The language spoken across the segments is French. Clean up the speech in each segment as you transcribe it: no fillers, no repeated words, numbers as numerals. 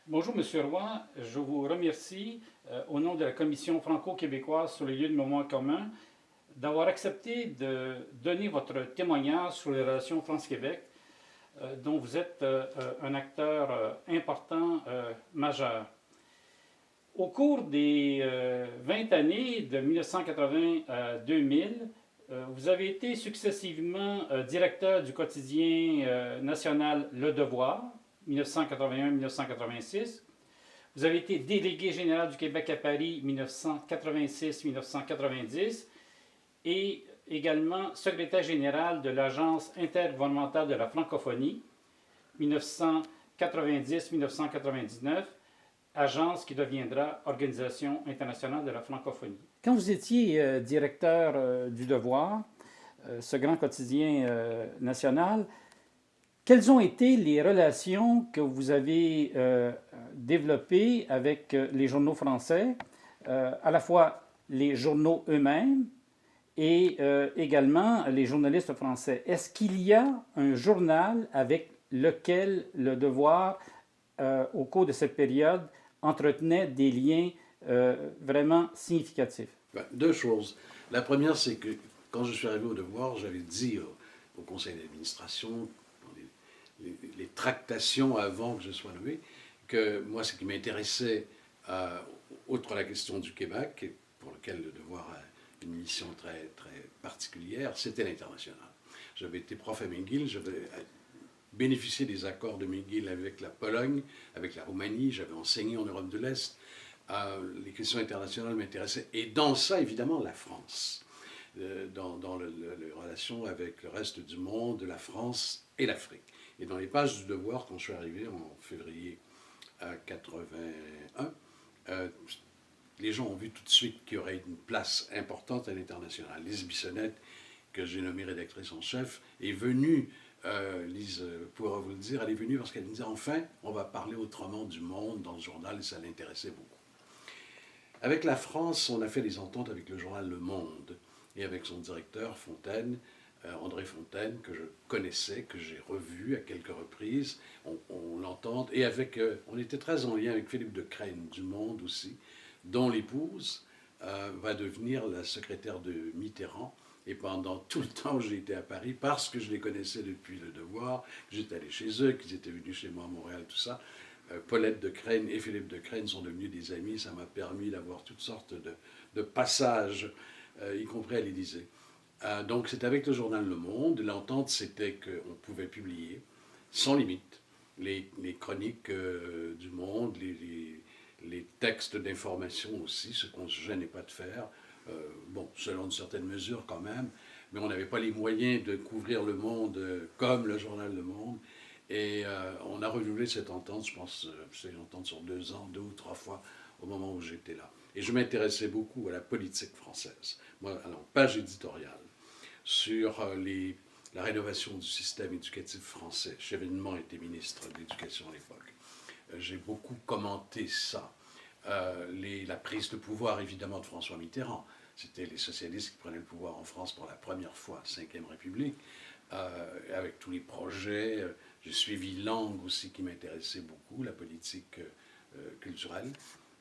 Bonjour, Monsieur Roy. Je vous remercie, au nom de la Commission franco-québécoise sur les lieux de mémoire commun, d'avoir accepté de donner votre témoignage sur les relations France-Québec, dont vous êtes un acteur important, majeur. Au cours des 20 années, de 1980 à 2000, vous avez été successivement directeur du quotidien national Le Devoir, 1981-1986. Vous avez été délégué général du Québec à Paris 1986-1990 et également secrétaire général de l'Agence intergouvernementale de la francophonie 1990-1999, agence qui deviendra Organisation internationale de la francophonie. Quand vous étiez directeur du Devoir, ce grand quotidien national, quelles ont été les relations que vous avez développées avec les journaux français, à la fois les journaux eux-mêmes et également les journalistes français? Est-ce qu'il y a un journal avec lequel le Devoir, au cours de cette période, entretenait des liens vraiment significatifs? Deux choses. La première, c'est que quand je suis arrivé au Devoir, j'avais dit au conseil d'administration, dans les tractations avant que je sois nommé, que moi, ce qui m'intéressait, outre la question du Québec, pour lequel le Devoir a une mission très, très particulière, c'était l'international. J'avais été prof à McGill, j'avais bénéficié des accords de McGill avec la Pologne, avec la Roumanie, j'avais enseigné en Europe de l'Est. Les questions internationales m'intéressaient. Et dans ça, évidemment, la France. Dans les relations avec le reste du monde, la France et l'Afrique. Et dans les pages du Devoir, quand je suis arrivé en février 81, les gens ont vu tout de suite qu'il y aurait une place importante à l'international. Lise Bissonnette, que j'ai nommée rédactrice en chef, est venue, Lise pourra vous le dire, elle est venue parce qu'elle me disait enfin, on va parler autrement du monde dans le journal, et ça l'intéressait beaucoup. Avec la France, on a fait des ententes avec le journal Le Monde et avec son directeur Fontaine, André Fontaine, que je connaissais, que j'ai revu à quelques reprises. On l'entend. Et on était très en lien avec Philippe de Crène du Monde aussi, dont l'épouse va devenir la secrétaire de Mitterrand. Et pendant tout le temps où j'ai été à Paris, parce que je les connaissais depuis le Devoir, que j'étais allé chez eux, qu'ils étaient venus chez moi à Montréal, tout ça, Paulette de Crène et Philippe de Crène sont devenus des amis. Ça m'a permis d'avoir toutes sortes de passages, y compris à l'Élysée. Donc c'est avec le journal Le Monde. L'entente, c'était qu'on pouvait publier sans limite les chroniques du Monde, les textes d'information aussi, ce qu'on ne se gênait pas de faire. Bon, selon une certaine mesure quand même, mais on n'avait pas les moyens de couvrir le monde comme le journal Le Monde. Et on a renouvelé cette entente, je pense, c'est une entente sur 2 ans, 2 ou 3 fois, au moment où j'étais là. Et je m'intéressais beaucoup à la politique française. Moi, alors, page éditoriale sur la rénovation du système éducatif français. Chevènement était ministre de l'Éducation à l'époque. J'ai beaucoup commenté ça. La prise de pouvoir, évidemment, de François Mitterrand. C'était les socialistes qui prenaient le pouvoir en France pour la première fois, 5e République, avec tous les projets. J'ai suivi Langue aussi, qui m'intéressait beaucoup, la politique culturelle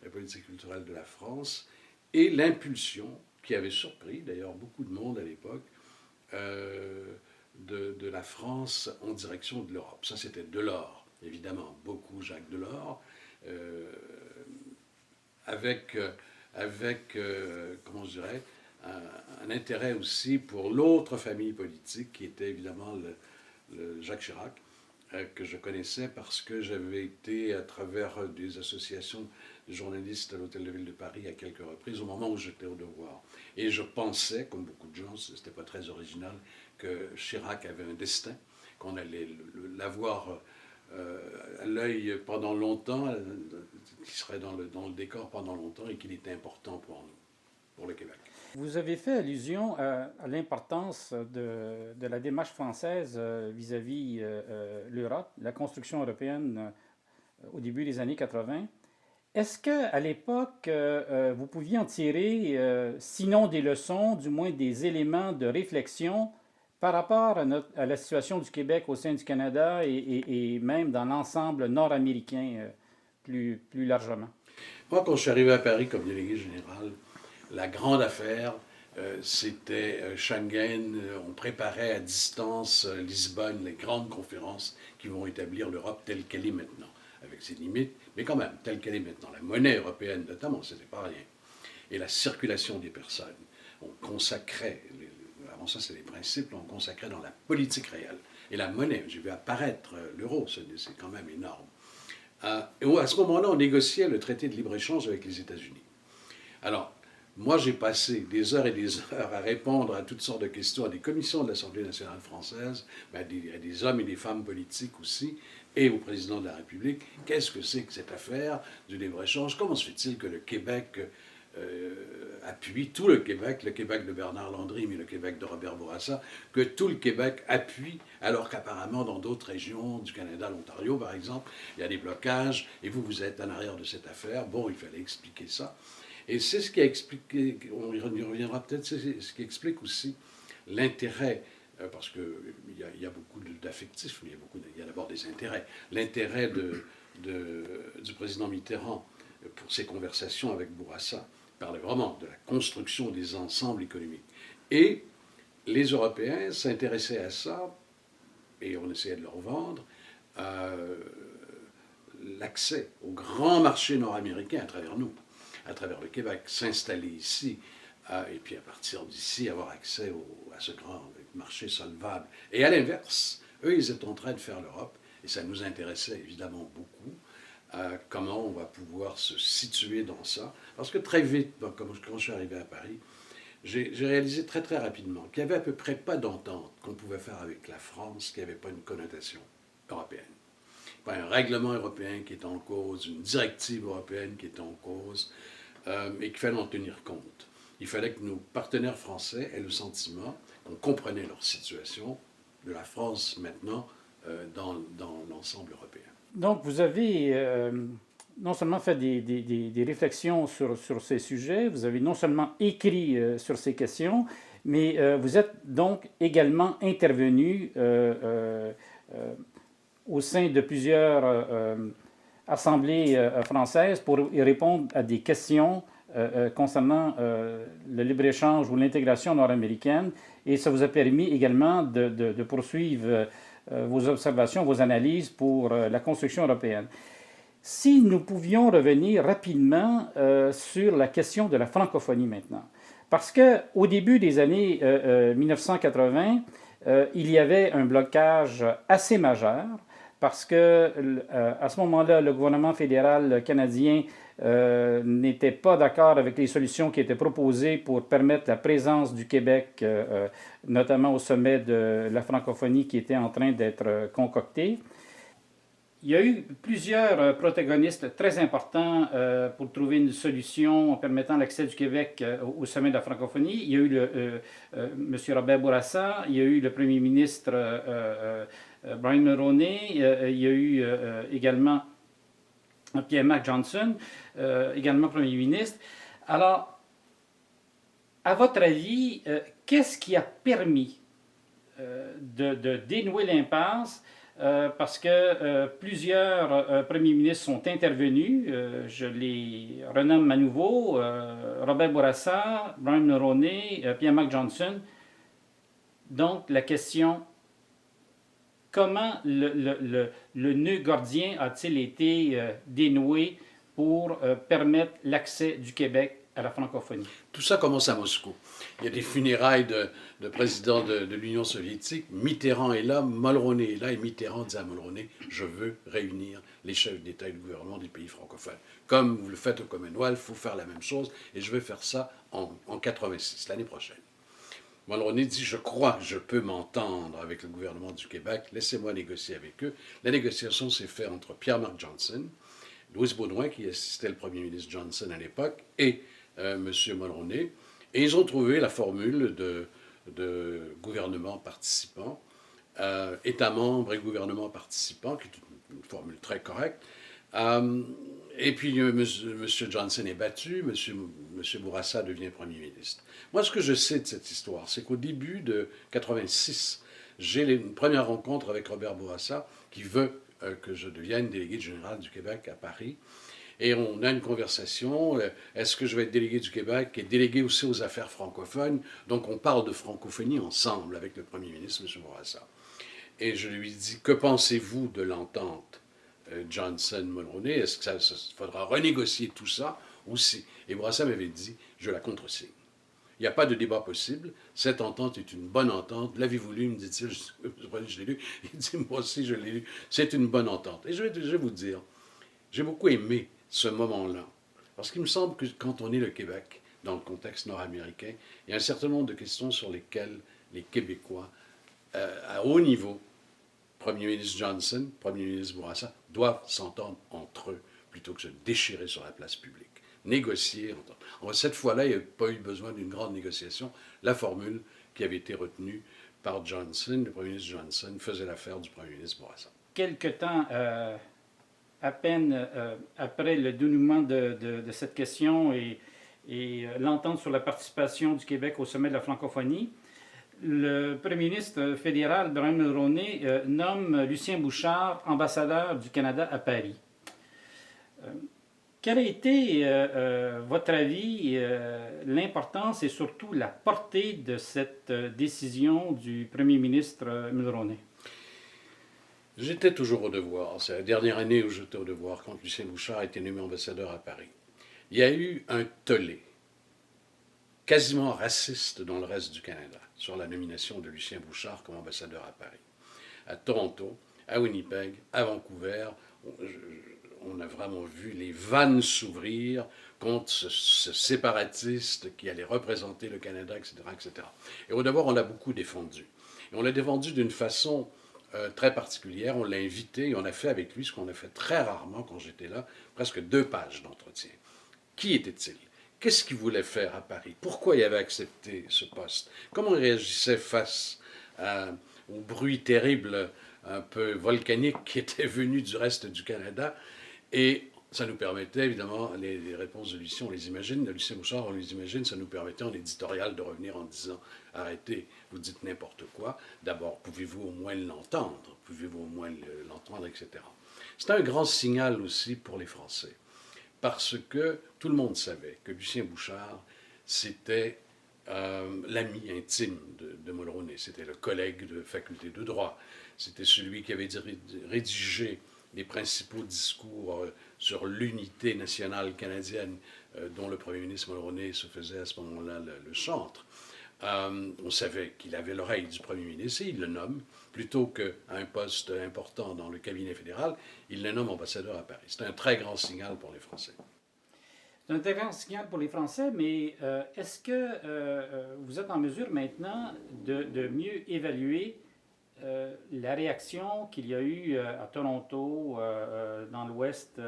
de la France, et l'impulsion, qui avait surpris d'ailleurs beaucoup de monde à l'époque, de la France en direction de l'Europe. Ça, c'était Delors, évidemment, beaucoup Jacques Delors, avec comment je dirais, un intérêt aussi pour l'autre famille politique, qui était évidemment le Jacques Chirac, que je connaissais parce que j'avais été à travers des associations de journalistes à l'Hôtel de Ville de Paris à quelques reprises au moment où j'étais au Devoir. Et je pensais, comme beaucoup de gens, c'était pas très original, que Chirac avait un destin, qu'on allait l'avoir à l'œil pendant longtemps, qu'il serait dans le décor pendant longtemps et qu'il était important pour nous, pour le Québec. Vous avez fait allusion à l'importance de la démarche française vis-à-vis l'Europe, la construction européenne au début des années 80. Est-ce qu'à l'époque, vous pouviez en tirer, sinon des leçons, du moins des éléments de réflexion par rapport à la situation du Québec au sein du Canada et même dans l'ensemble nord-américain? plus largement? Moi, quand je suis arrivé à Paris comme délégué général, la grande affaire, c'était Schengen. On préparait à distance Lisbonne, les grandes conférences qui vont établir l'Europe telle qu'elle est maintenant, avec ses limites, mais quand même telle qu'elle est maintenant. La monnaie européenne, notamment, c'était pas rien. Et la circulation des personnes. On consacrait, avant ça c'est les principes, on consacrait dans la politique réelle. Et la monnaie, j'ai vu apparaître l'euro, c'est quand même énorme. Et à ce moment-là, on négociait le traité de libre-échange avec les États-Unis. Alors, moi, j'ai passé des heures et des heures à répondre à toutes sortes de questions à des commissions de l'Assemblée nationale française, à des hommes et des femmes politiques aussi, et au président de la République. Qu'est-ce que c'est que cette affaire du libre-échange? Comment se fait-il que le Québec appuie, tout le Québec de Bernard Landry, mais le Québec de Robert Bourassa, que tout le Québec appuie, alors qu'apparemment dans d'autres régions du Canada, l'Ontario par exemple, il y a des blocages, et vous êtes en arrière de cette affaire. Bon, il fallait expliquer ça. Et c'est ce qui a expliqué, on y reviendra peut-être, c'est ce qui explique aussi l'intérêt, parce qu'il y a beaucoup d'affectifs, mais il y a d'abord des intérêts. L'intérêt du président Mitterrand pour ses conversations avec Bourassa parlait vraiment de la construction des ensembles économiques. Et les Européens s'intéressaient à ça, et on essayait de leur vendre l'accès au grand marché nord-américain à travers nous, à travers le Québec, s'installer ici, et puis à partir d'ici, avoir accès à ce grand marché solvable. Et à l'inverse, eux, ils étaient en train de faire l'Europe, et ça nous intéressait évidemment beaucoup. Comment on va pouvoir se situer dans ça. Parce que très vite, quand je suis arrivé à Paris, j'ai réalisé très très rapidement qu'il n'y avait à peu près pas d'entente qu'on pouvait faire avec la France qui n'avait pas une connotation européenne. Pas un règlement européen qui est en cause, une directive européenne qui est en cause, et qu'il fallait en tenir compte. Il fallait que nos partenaires français aient le sentiment qu'on comprenait leur situation de la France maintenant dans l'ensemble européen. Donc, vous avez non seulement fait des réflexions sur ces sujets, vous avez non seulement écrit sur ces questions, mais vous êtes donc également intervenu au sein de plusieurs assemblées françaises pour y répondre à des questions concernant le libre-échange ou l'intégration nord-américaine. Et ça vous a permis également de poursuivre vos observations, vos analyses pour la construction européenne. Si nous pouvions revenir rapidement sur la question de la francophonie maintenant. Parce qu'au début des années 1980, il y avait un blocage assez majeur parce que à ce moment-là, le gouvernement fédéral canadien n'était pas d'accord avec les solutions qui étaient proposées pour permettre la présence du Québec, notamment au sommet de la francophonie qui était en train d'être concocté. Il y a eu plusieurs protagonistes très importants pour trouver une solution en permettant l'accès du Québec au sommet de la francophonie. Il y a eu M. Robert Bourassa, il y a eu le premier ministre Brian Mulroney, il y a eu également Pierre-Marc Johnson, également Premier ministre. Alors, à votre avis, qu'est-ce qui a permis de dénouer l'impasse? Parce que plusieurs premiers ministres sont intervenus. Je les renomme à nouveau. Robert Bourassa, Brian Mulroney, Pierre-Marc Johnson. Donc, la question... Comment le nœud gordien a-t-il été dénoué pour permettre l'accès du Québec à la francophonie? Tout ça commence à Moscou. Il y a des funérailles de présidents de l'Union soviétique. Mitterrand est là, Mulroney est là, et Mitterrand dit à Mulroney, je veux réunir les chefs d'État et de gouvernement des pays francophones. Comme vous le faites au Commonwealth, il faut faire la même chose, et je vais faire ça en 86, l'année prochaine. Mulroney dit, je crois que je peux m'entendre avec le gouvernement du Québec, laissez-moi négocier avec eux. La négociation s'est faite entre Pierre-Marc Johnson, Louis Baudouin, qui assistait le premier ministre Johnson à l'époque, et M. Mulroney. Et ils ont trouvé la formule de gouvernement participant, États membres et gouvernement participant, qui est une formule très correcte. Et puis M. Johnson est battu, M. Bourassa devient Premier ministre. Moi, ce que je sais de cette histoire, c'est qu'au début de 86, j'ai une première rencontre avec Robert Bourassa, qui veut que je devienne délégué général du Québec à Paris. Et on a une conversation. Est-ce que je vais être délégué du Québec et délégué aussi aux affaires francophones? Donc on parle de francophonie ensemble avec le premier ministre, M. Bourassa. Et je lui dis, que pensez-vous de l'entente Johnson-Mulroney? Est-ce que ça faudra renégocier tout ça aussi? Et Bourassa m'avait dit, je la contresigne. Il n'y a pas de débat possible. Cette entente est une bonne entente. L'avez-vous lu, me dit-il? Je l'ai lu. Il dit, moi aussi, je l'ai lu. C'est une bonne entente. Et je vais vous dire, j'ai beaucoup aimé ce moment-là. Parce qu'il me semble que quand on est le Québec, dans le contexte nord-américain, il y a un certain nombre de questions sur lesquelles les Québécois, à haut niveau, Premier ministre Johnson, Premier ministre Bourassa, doivent s'entendre entre eux plutôt que se déchirer sur la place publique. Négocier. Cette fois-là, il n'y a pas eu besoin d'une grande négociation. La formule qui avait été retenue par Johnson, le Premier ministre Johnson, faisait l'affaire du Premier ministre Bourassa. Quelque temps à peine après le dénouement de cette question et l'entente sur la participation du Québec au sommet de la francophonie, le premier ministre fédéral, Brian Mulroney, nomme Lucien Bouchard ambassadeur du Canada à Paris. Quel a été, votre avis, l'importance et surtout la portée de cette décision du premier ministre Mulroney? J'étais toujours au devoir. C'est la dernière année où j'étais au devoir quand Lucien Bouchard a été nommé ambassadeur à Paris. Il y a eu un tollé quasiment raciste dans le reste du Canada sur la nomination de Lucien Bouchard comme ambassadeur à Paris. À Toronto, à Winnipeg, à Vancouver, on a vraiment vu les vannes s'ouvrir contre ce séparatiste qui allait représenter le Canada, etc., etc. Et au devoir, on l'a beaucoup défendu. Et on l'a défendu d'une façon très particulière. On l'a invité et on a fait avec lui ce qu'on a fait très rarement quand j'étais là, presque 2 pages d'entretien. Qui était-il? Qu'est-ce qu'il voulait faire à Paris? Pourquoi il avait accepté ce poste? Comment il réagissait face au bruit terrible, un peu volcanique qui était venu du reste du Canada? Et ça nous permettait, évidemment, les réponses de Lucien, on les imagine, de Lucien Bouchard, on les imagine, ça nous permettait en éditorial de revenir en disant « Arrêtez, vous dites n'importe quoi. D'abord, pouvez-vous au moins l'entendre? Pouvez-vous au moins l'entendre, etc. » C'est un grand signal aussi pour les Français, parce que tout le monde savait que Lucien Bouchard, c'était l'ami intime de Mulroney. C'était le collègue de faculté de droit. C'était celui qui avait rédigé les principaux discours sur l'unité nationale canadienne dont le premier ministre Mulroney se faisait à ce moment-là le chantre. On savait qu'il avait l'oreille du premier ministre et il le nomme, plutôt qu'à un poste important dans le cabinet fédéral, il le nomme ambassadeur à Paris. C'est un très grand signal pour les Français. C'est un très grand signal pour les Français, mais est-ce que vous êtes en mesure maintenant de mieux évaluer la réaction qu'il y a eu à Toronto, dans l'Ouest,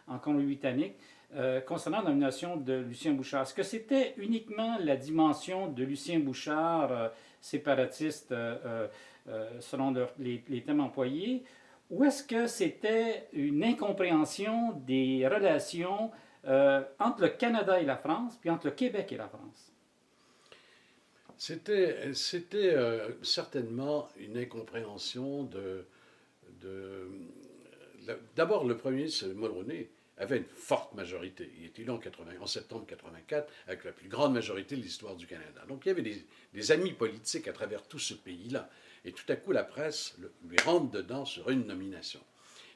en Colombie-Britannique, concernant la nomination de Lucien Bouchard? Est-ce que c'était uniquement la dimension de Lucien Bouchard, séparatiste, selon les thèmes employés, ou est-ce que c'était une incompréhension des relations entre le Canada et la France, puis entre le Québec et la France? C'était certainement une incompréhension D'abord, le premier ministre Mulroney avait une forte majorité. Il était élu en septembre 1984 avec la plus grande majorité de l'histoire du Canada. Donc il y avait des amis politiques à travers tout ce pays-là. Et tout à coup, la presse lui rentre dedans sur une nomination.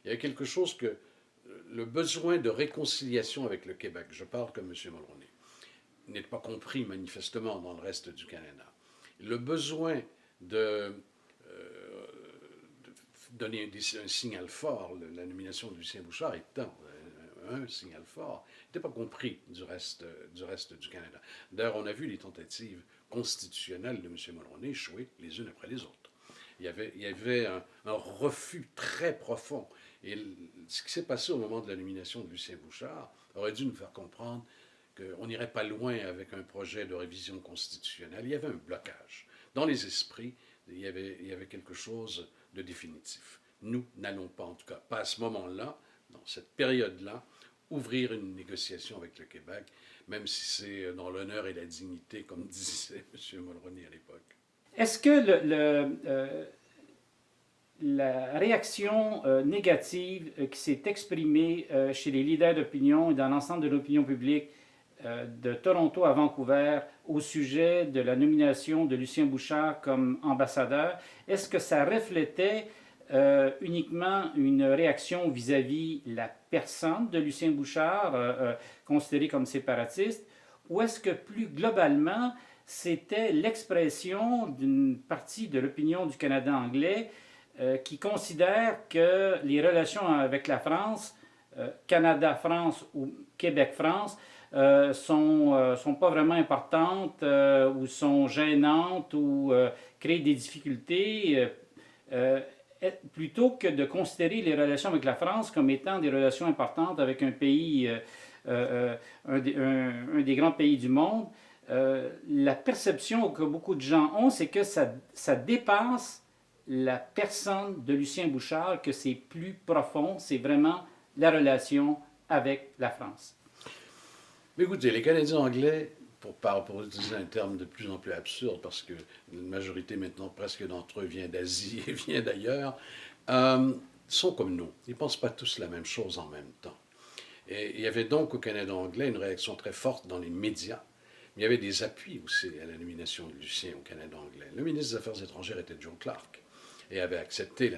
Il y a quelque chose que le besoin de réconciliation avec le Québec, je parle comme M. Mulroney, n'est pas compris manifestement dans le reste du Canada. Le besoin de donner un signal fort, la nomination de Lucien Bouchard étant un signal fort, n'était pas compris du reste du Canada. D'ailleurs, on a vu les tentatives constitutionnelles de M. Mulroney échouer les unes après les autres. Il y avait un refus très profond. Et ce qui s'est passé au moment de la nomination de Lucien Bouchard aurait dû nous faire comprendre qu'on n'irait pas loin avec un projet de révision constitutionnelle. Il y avait un blocage. Dans les esprits, il y avait quelque chose de définitif. Nous n'allons pas, en tout cas pas à ce moment-là, dans cette période-là, ouvrir une négociation avec le Québec, même si c'est dans l'honneur et la dignité, comme disait M. Mulroney à l'époque. Est-ce que la réaction négative qui s'est exprimée chez les leaders d'opinion et dans l'ensemble de l'opinion publique de Toronto à Vancouver au sujet de la nomination de Lucien Bouchard comme ambassadeur, est-ce que ça reflétait uniquement une réaction vis-à-vis la personne de Lucien Bouchard, considéré comme séparatiste, ou est-ce que plus globalement, c'était l'expression d'une partie de l'opinion du Canada anglais qui considère que les relations avec la France, Canada-France ou Québec-France, sont pas vraiment importantes ou sont gênantes ou créent des difficultés, plutôt que de considérer les relations avec la France comme étant des relations importantes avec un pays, un des grands pays du monde. La perception que beaucoup de gens ont, c'est que ça dépasse la personne de Lucien Bouchard, que c'est plus profond, c'est vraiment la relation avec la France. Mais écoutez, les Canadiens anglais, pour utiliser un terme de plus en plus absurde, parce que une majorité maintenant presque d'entre eux vient d'Asie et vient d'ailleurs, sont comme nous. Ils ne pensent pas tous la même chose en même temps. Et il y avait donc au Canada anglais une réaction très forte dans les médias. Mais il y avait des appuis aussi à la nomination de Lucien au Canada anglais. Le ministre des Affaires étrangères était Joe Clark et avait accepté,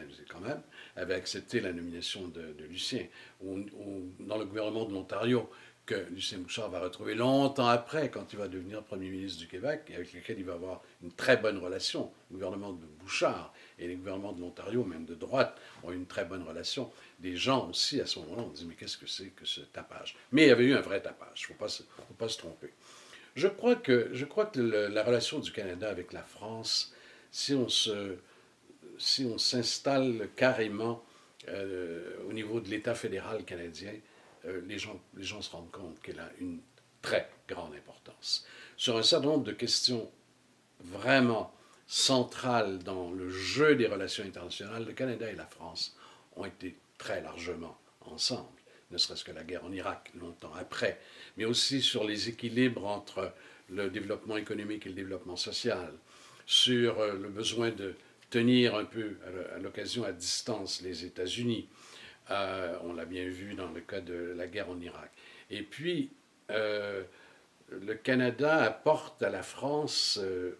avait accepté la nomination de Lucien. Dans le gouvernement de l'Ontario, que Lucien Bouchard va retrouver longtemps après, quand il va devenir premier ministre du Québec, et avec lequel il va avoir une très bonne relation. Le gouvernement de Bouchard et les gouvernements de l'Ontario, même de droite, ont une très bonne relation. Des gens aussi, à ce moment-là, ont dit, mais qu'est-ce que c'est que ce tapage? Mais il y avait eu un vrai tapage, il ne faut pas se tromper. Je crois que la relation du Canada avec la France, si on s'installe carrément au niveau de l'État fédéral canadien, les gens se rendent compte qu'elle a une très grande importance. Sur un certain nombre de questions vraiment centrales dans le jeu des relations internationales, le Canada et la France ont été très largement ensemble, ne serait-ce que la guerre en Irak, longtemps après, mais aussi sur les équilibres entre le développement économique et le développement social, sur le besoin de tenir un peu à l'occasion à distance les États-Unis. On l'a bien vu dans le cas de la guerre en Irak. Et puis, le Canada apporte à la France,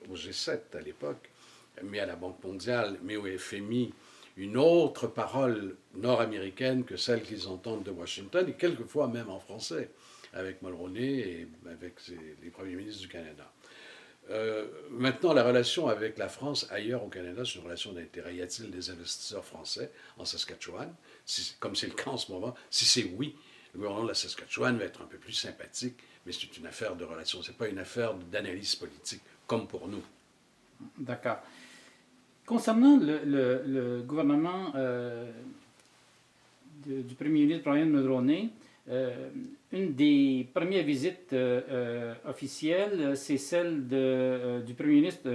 au G7 à l'époque, mais à la Banque mondiale, mais au FMI, une autre parole nord-américaine que celle qu'ils entendent de Washington, et quelquefois même en français, avec Mulroney et avec les premiers ministres du Canada. Maintenant, la relation avec la France ailleurs au Canada, c'est une relation d'intérêt. Y a-t-il des investisseurs français en Saskatchewan, comme c'est le cas en ce moment? Si c'est oui, le gouvernement de la Saskatchewan va être un peu plus sympathique, mais c'est une affaire de relations. Ce n'est pas une affaire d'analyse politique, comme pour nous. D'accord. Concernant le gouvernement du premier ministre Brian Mulroney, une des premières visites officielles, c'est celle du premier ministre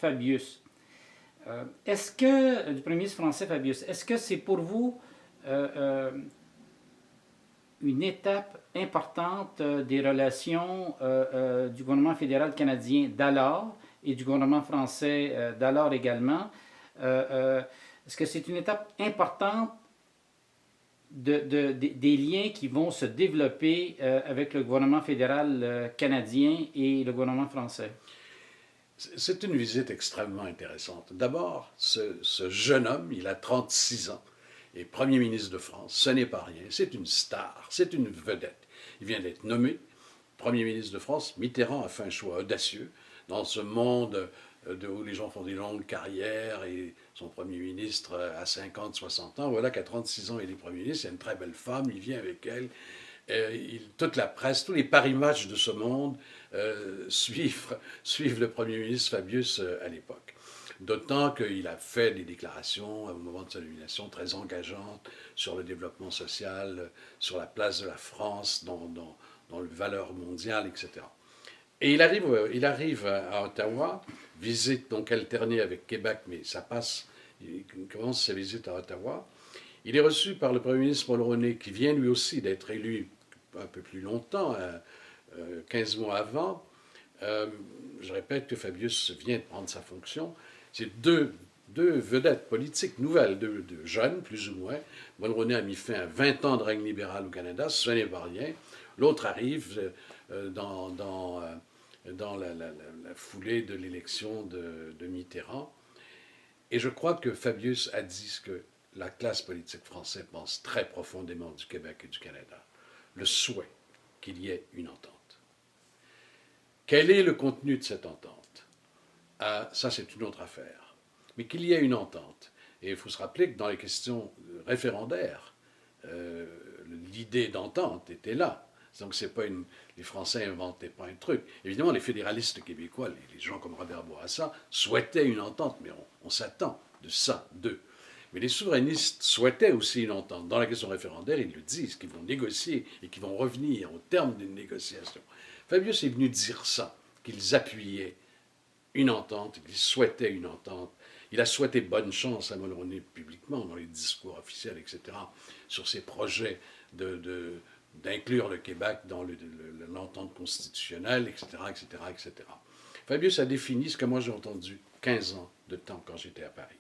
Fabius. Est-ce que, du premier ministre français Fabius, est-ce que c'est pour vous une étape importante des relations du gouvernement fédéral canadien d'alors et du gouvernement français d'alors également? Est-ce que c'est une étape importante des liens qui vont se développer avec le gouvernement fédéral canadien et le gouvernement français? C'est une visite extrêmement intéressante. D'abord, ce jeune homme, il a 36 ans, et Premier ministre de France, ce n'est pas rien, c'est une star, c'est une vedette. Il vient d'être nommé Premier ministre de France. Mitterrand a fait un choix audacieux dans ce monde où les gens font des longues carrières et son Premier ministre à 50, 60 ans. Voilà qu'à 36 ans, il est Premier ministre, il y a une très belle femme, il vient avec elle. Toute la presse, tous les Paris Match de ce monde suivent le Premier ministre Fabius à l'époque. D'autant qu'il a fait des déclarations au moment de sa nomination très engageantes sur le développement social, sur la place de la France dans les valeurs mondiales, etc. Et il arrive à Ottawa, visite donc alternée avec Québec, mais ça passe, il commence sa visite à Ottawa. Il est reçu par le Premier ministre Mulroney, qui vient lui aussi d'être élu un peu plus longtemps, 15 mois avant, Je répète que Fabius vient de prendre sa fonction. C'est deux vedettes politiques nouvelles, deux jeunes, plus ou moins. Mulroney a mis fin à 20 ans de règne libéral au Canada, ce n'est pas rien. L'autre arrive dans la foulée de l'élection de Mitterrand. Et je crois que Fabius a dit ce que la classe politique française pense très profondément du Québec et du Canada. Le souhait qu'il y ait une entente. Quel est le contenu de cette entente? Ça, c'est une autre affaire. Mais qu'il y ait une entente. Et il faut se rappeler que dans les questions référendaires, l'idée d'entente était là. Donc, c'est pas les Français n'inventaient pas un truc. Évidemment, les fédéralistes québécois, les gens comme Robert Bourassa, souhaitaient une entente, mais on s'attend de ça, d'eux. Mais les souverainistes souhaitaient aussi une entente. Dans la question référendaire, ils le disent, qu'ils vont négocier et qu'ils vont revenir au terme d'une négociation. Fabius est venu dire ça, qu'ils appuyaient une entente, qu'ils souhaitaient une entente. Il a souhaité bonne chance à Mulroney publiquement, dans les discours officiels, etc., sur ses projets d'inclure le Québec dans l'entente constitutionnelle, etc., etc., etc. Fabius a défini ce que moi j'ai entendu 15 ans de temps quand j'étais à Paris.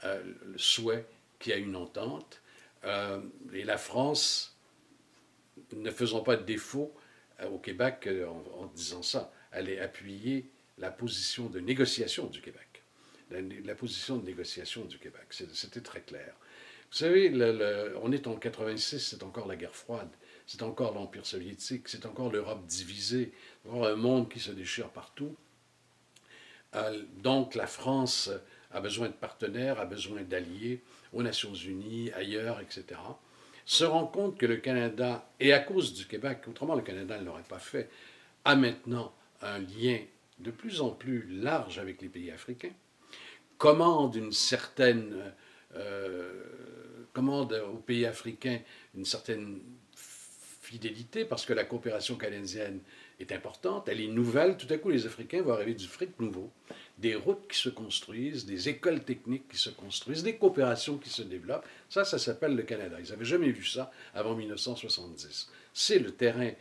Le souhait qu'il y ait une entente, et la France, ne faisant pas de défaut au Québec en disant ça, allait appuyer la position de négociation du Québec. La position de négociation du Québec, c'était très clair. Vous savez, on est en 86, c'est encore la guerre froide, c'est encore l'Empire soviétique, c'est encore l'Europe divisée, encore un monde qui se déchire partout. Donc la France a besoin de partenaires, a besoin d'alliés aux Nations Unies, ailleurs, etc. Se rend compte que le Canada, et à cause du Québec, autrement le Canada ne l'aurait pas fait, a maintenant un lien de plus en plus large avec les pays africains, commande aux pays africains une certaine fidélité, parce que la coopération canadienne est importante, elle est nouvelle, tout à coup les Africains vont arriver du fric nouveau, des routes qui se construisent, des écoles techniques qui se construisent, des coopérations qui se développent. Ça s'appelle le Canada. Ils n'avaient jamais vu ça avant 1970. C'est le terrain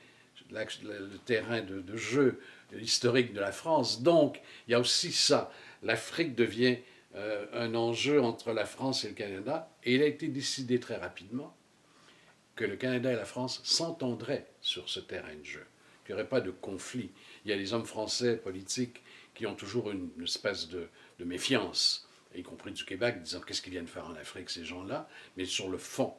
de jeu historique de la France. Donc, il y a aussi ça. L'Afrique devient un enjeu entre la France et le Canada, et il a été décidé très rapidement que le Canada et la France s'entendraient sur ce terrain de jeu, qu'il n'y aurait pas de conflit. Il y a des hommes français politiques qui ont toujours une espèce de méfiance, y compris du Québec, disant qu'est-ce qu'ils viennent faire en Afrique, ces gens-là, mais sur le fond,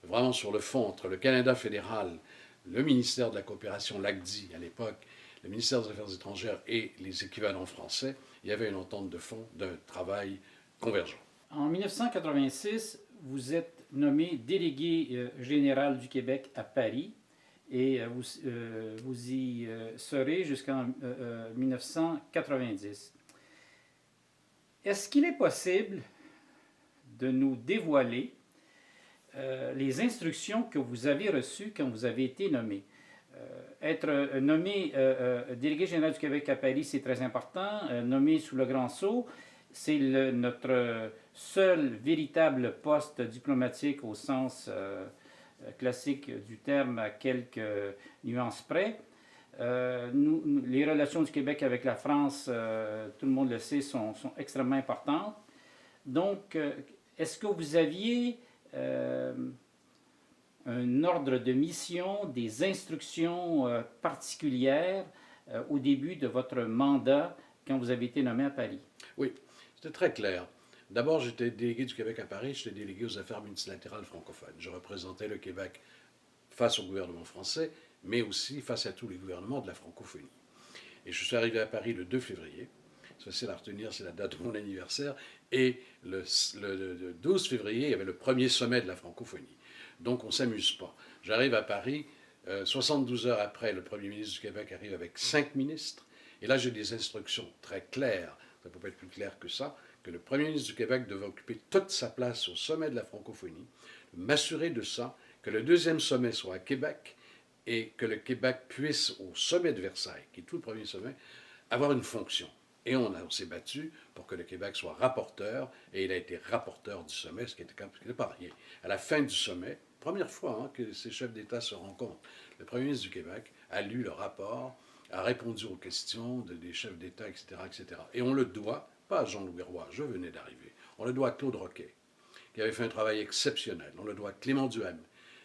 vraiment sur le fond, entre le Canada fédéral, le ministère de la coopération, l'ACDI à l'époque, le ministère des Affaires étrangères et les équivalents français, il y avait une entente de fond d'un travail convergent. En 1986, vous êtes nommé délégué général du Québec à Paris et vous y serez jusqu'en 1990. Est-ce qu'il est possible de nous dévoiler les instructions que vous avez reçues quand vous avez été nommé? Être nommé délégué général du Québec à Paris, c'est très important. Nommé sous le Grand Sceau, c'est notre seul véritable poste diplomatique au sens classique du terme, à quelques nuances près. Les relations du Québec avec la France, tout le monde le sait, sont extrêmement importantes. Donc, est-ce que vous aviez un ordre de mission, des instructions particulières au début de votre mandat quand vous avez été nommé à Paris? Oui, c'était très clair. D'abord, j'étais délégué du Québec à Paris, j'étais délégué aux affaires multilatérales francophones. Je représentais le Québec face au gouvernement français, mais aussi face à tous les gouvernements de la francophonie. Et je suis arrivé à Paris le 2 février. C'est facile à retenir, c'est la date de mon anniversaire. Et le 12 février, il y avait le premier sommet de la francophonie. Donc on ne s'amuse pas. J'arrive à Paris, 72 heures après, le Premier ministre du Québec arrive avec 5 ministres. Et là, j'ai des instructions très claires, ça ne peut pas être plus clair que ça, que le Premier ministre du Québec devait occuper toute sa place au sommet de la francophonie, m'assurer de ça, que le deuxième sommet soit à Québec et que le Québec puisse, au sommet de Versailles, qui est tout le premier sommet, avoir une fonction. Et on s'est battu pour que le Québec soit rapporteur, et il a été rapporteur du sommet, ce qui n'était pas rien. À la fin du sommet, première fois que ces chefs d'État se rencontrent, le Premier ministre du Québec a lu le rapport a répondu aux questions des chefs d'État, etc., etc. Et on le doit, pas à Jean-Louis Roy, je venais d'arriver, on le doit à Claude Roquet, qui avait fait un travail exceptionnel. On le doit à Clément Duhem,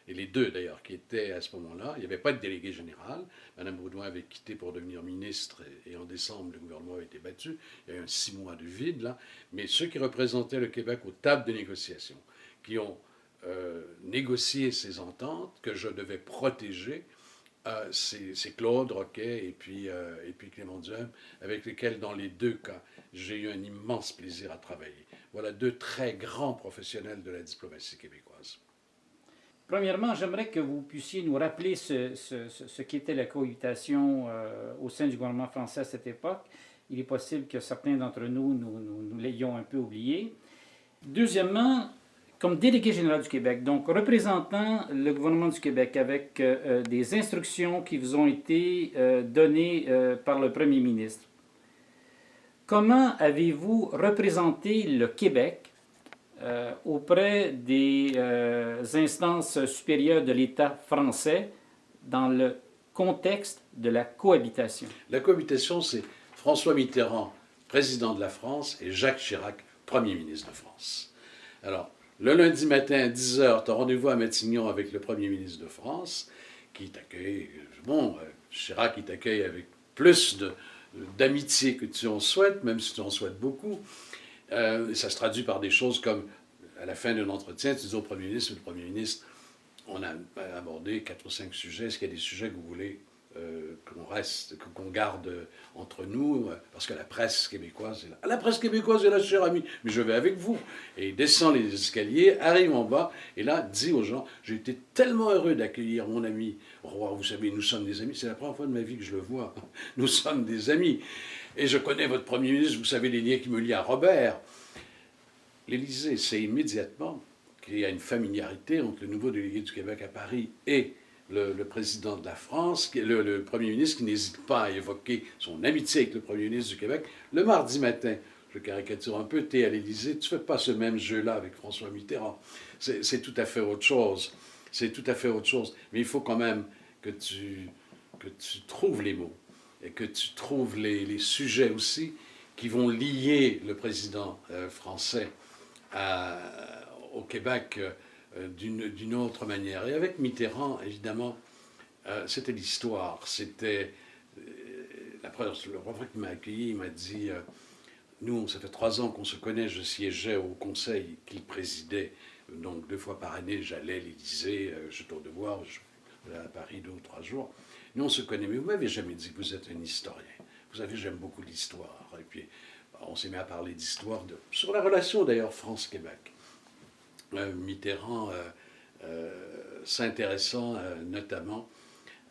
et les deux d'ailleurs qui étaient à ce moment-là. Il n'y avait pas de délégué général. Madame Baudouin avait quitté pour devenir ministre, et en décembre, le gouvernement avait été battu. Il y a eu 6 mois de vide là. Mais ceux qui représentaient le Québec aux tables de négociation, qui ont négocié ces ententes que je devais protéger, c'est Claude Roquet et puis Clément Duhem, avec lesquels, dans les deux cas, j'ai eu un immense plaisir à travailler. Voilà deux très grands professionnels de la diplomatie québécoise. Premièrement, j'aimerais que vous puissiez nous rappeler ce qu'était la cohabitation au sein du gouvernement français à cette époque. Il est possible que certains d'entre nous l'ayons un peu oublié. Deuxièmement, comme délégué général du Québec, donc représentant le gouvernement du Québec avec des instructions qui vous ont été données par le premier ministre, comment avez-vous représenté le Québec auprès des instances supérieures de l'État français dans le contexte de la cohabitation? La cohabitation, c'est François Mitterrand, président de la France, et Jacques Chirac, Premier ministre de France. Alors, le lundi matin à 10h, tu as rendez-vous à Matignon avec le Premier ministre de France, qui t'accueille. Bon, Chirac, il t'accueille avec plus d'amitié que tu en souhaites, même si tu en souhaites beaucoup. Ça se traduit par des choses comme, à la fin d'un entretien, tu dis au Premier ministre, le Premier ministre, on a abordé 4 ou 5 sujets. Est-ce qu'il y a des sujets que vous voulez qu'on garde entre nous, parce que la presse québécoise est là. La presse québécoise est là, cher ami, mais je vais avec vous. Et il descend les escaliers, arrive en bas, et là, dit aux gens, j'ai été tellement heureux d'accueillir mon ami Roy, vous savez, nous sommes des amis, c'est la première fois de ma vie que je le vois, nous sommes des amis. Et je connais votre Premier ministre, vous savez les liens qui me lient à Robert. L'Élysée sait immédiatement qu'il y a une familiarité entre le nouveau délégué du Québec à Paris et le président de la France, le Premier ministre, qui n'hésite pas à évoquer son amitié avec le Premier ministre du Québec. Le mardi matin, je caricature un peu, tu es à l'Élysée, tu ne fais pas ce même jeu-là avec François Mitterrand. C'est tout à fait autre chose. C'est tout à fait autre chose. Mais il faut quand même que tu trouves les mots et que tu trouves les sujets aussi qui vont lier le président français au Québec d'une autre manière. Et avec Mitterrand, évidemment, c'était l'histoire. C'était le premier qui m'a accueilli, il m'a dit, nous, ça fait 3 ans qu'on se connaît, je siégeais au conseil qu'il présidait, donc 2 fois par année, j'allais à l'Élysée, j'étais au devoir, j'allais à Paris 2 ou 3 jours. Nous, on se connaît, mais vous m'avez jamais dit que vous êtes un historien. Vous savez, j'aime beaucoup l'histoire. Et puis, on s'est mis à parler d'histoire, sur la relation d'ailleurs France-Québec. Mitterrand s'intéressant notamment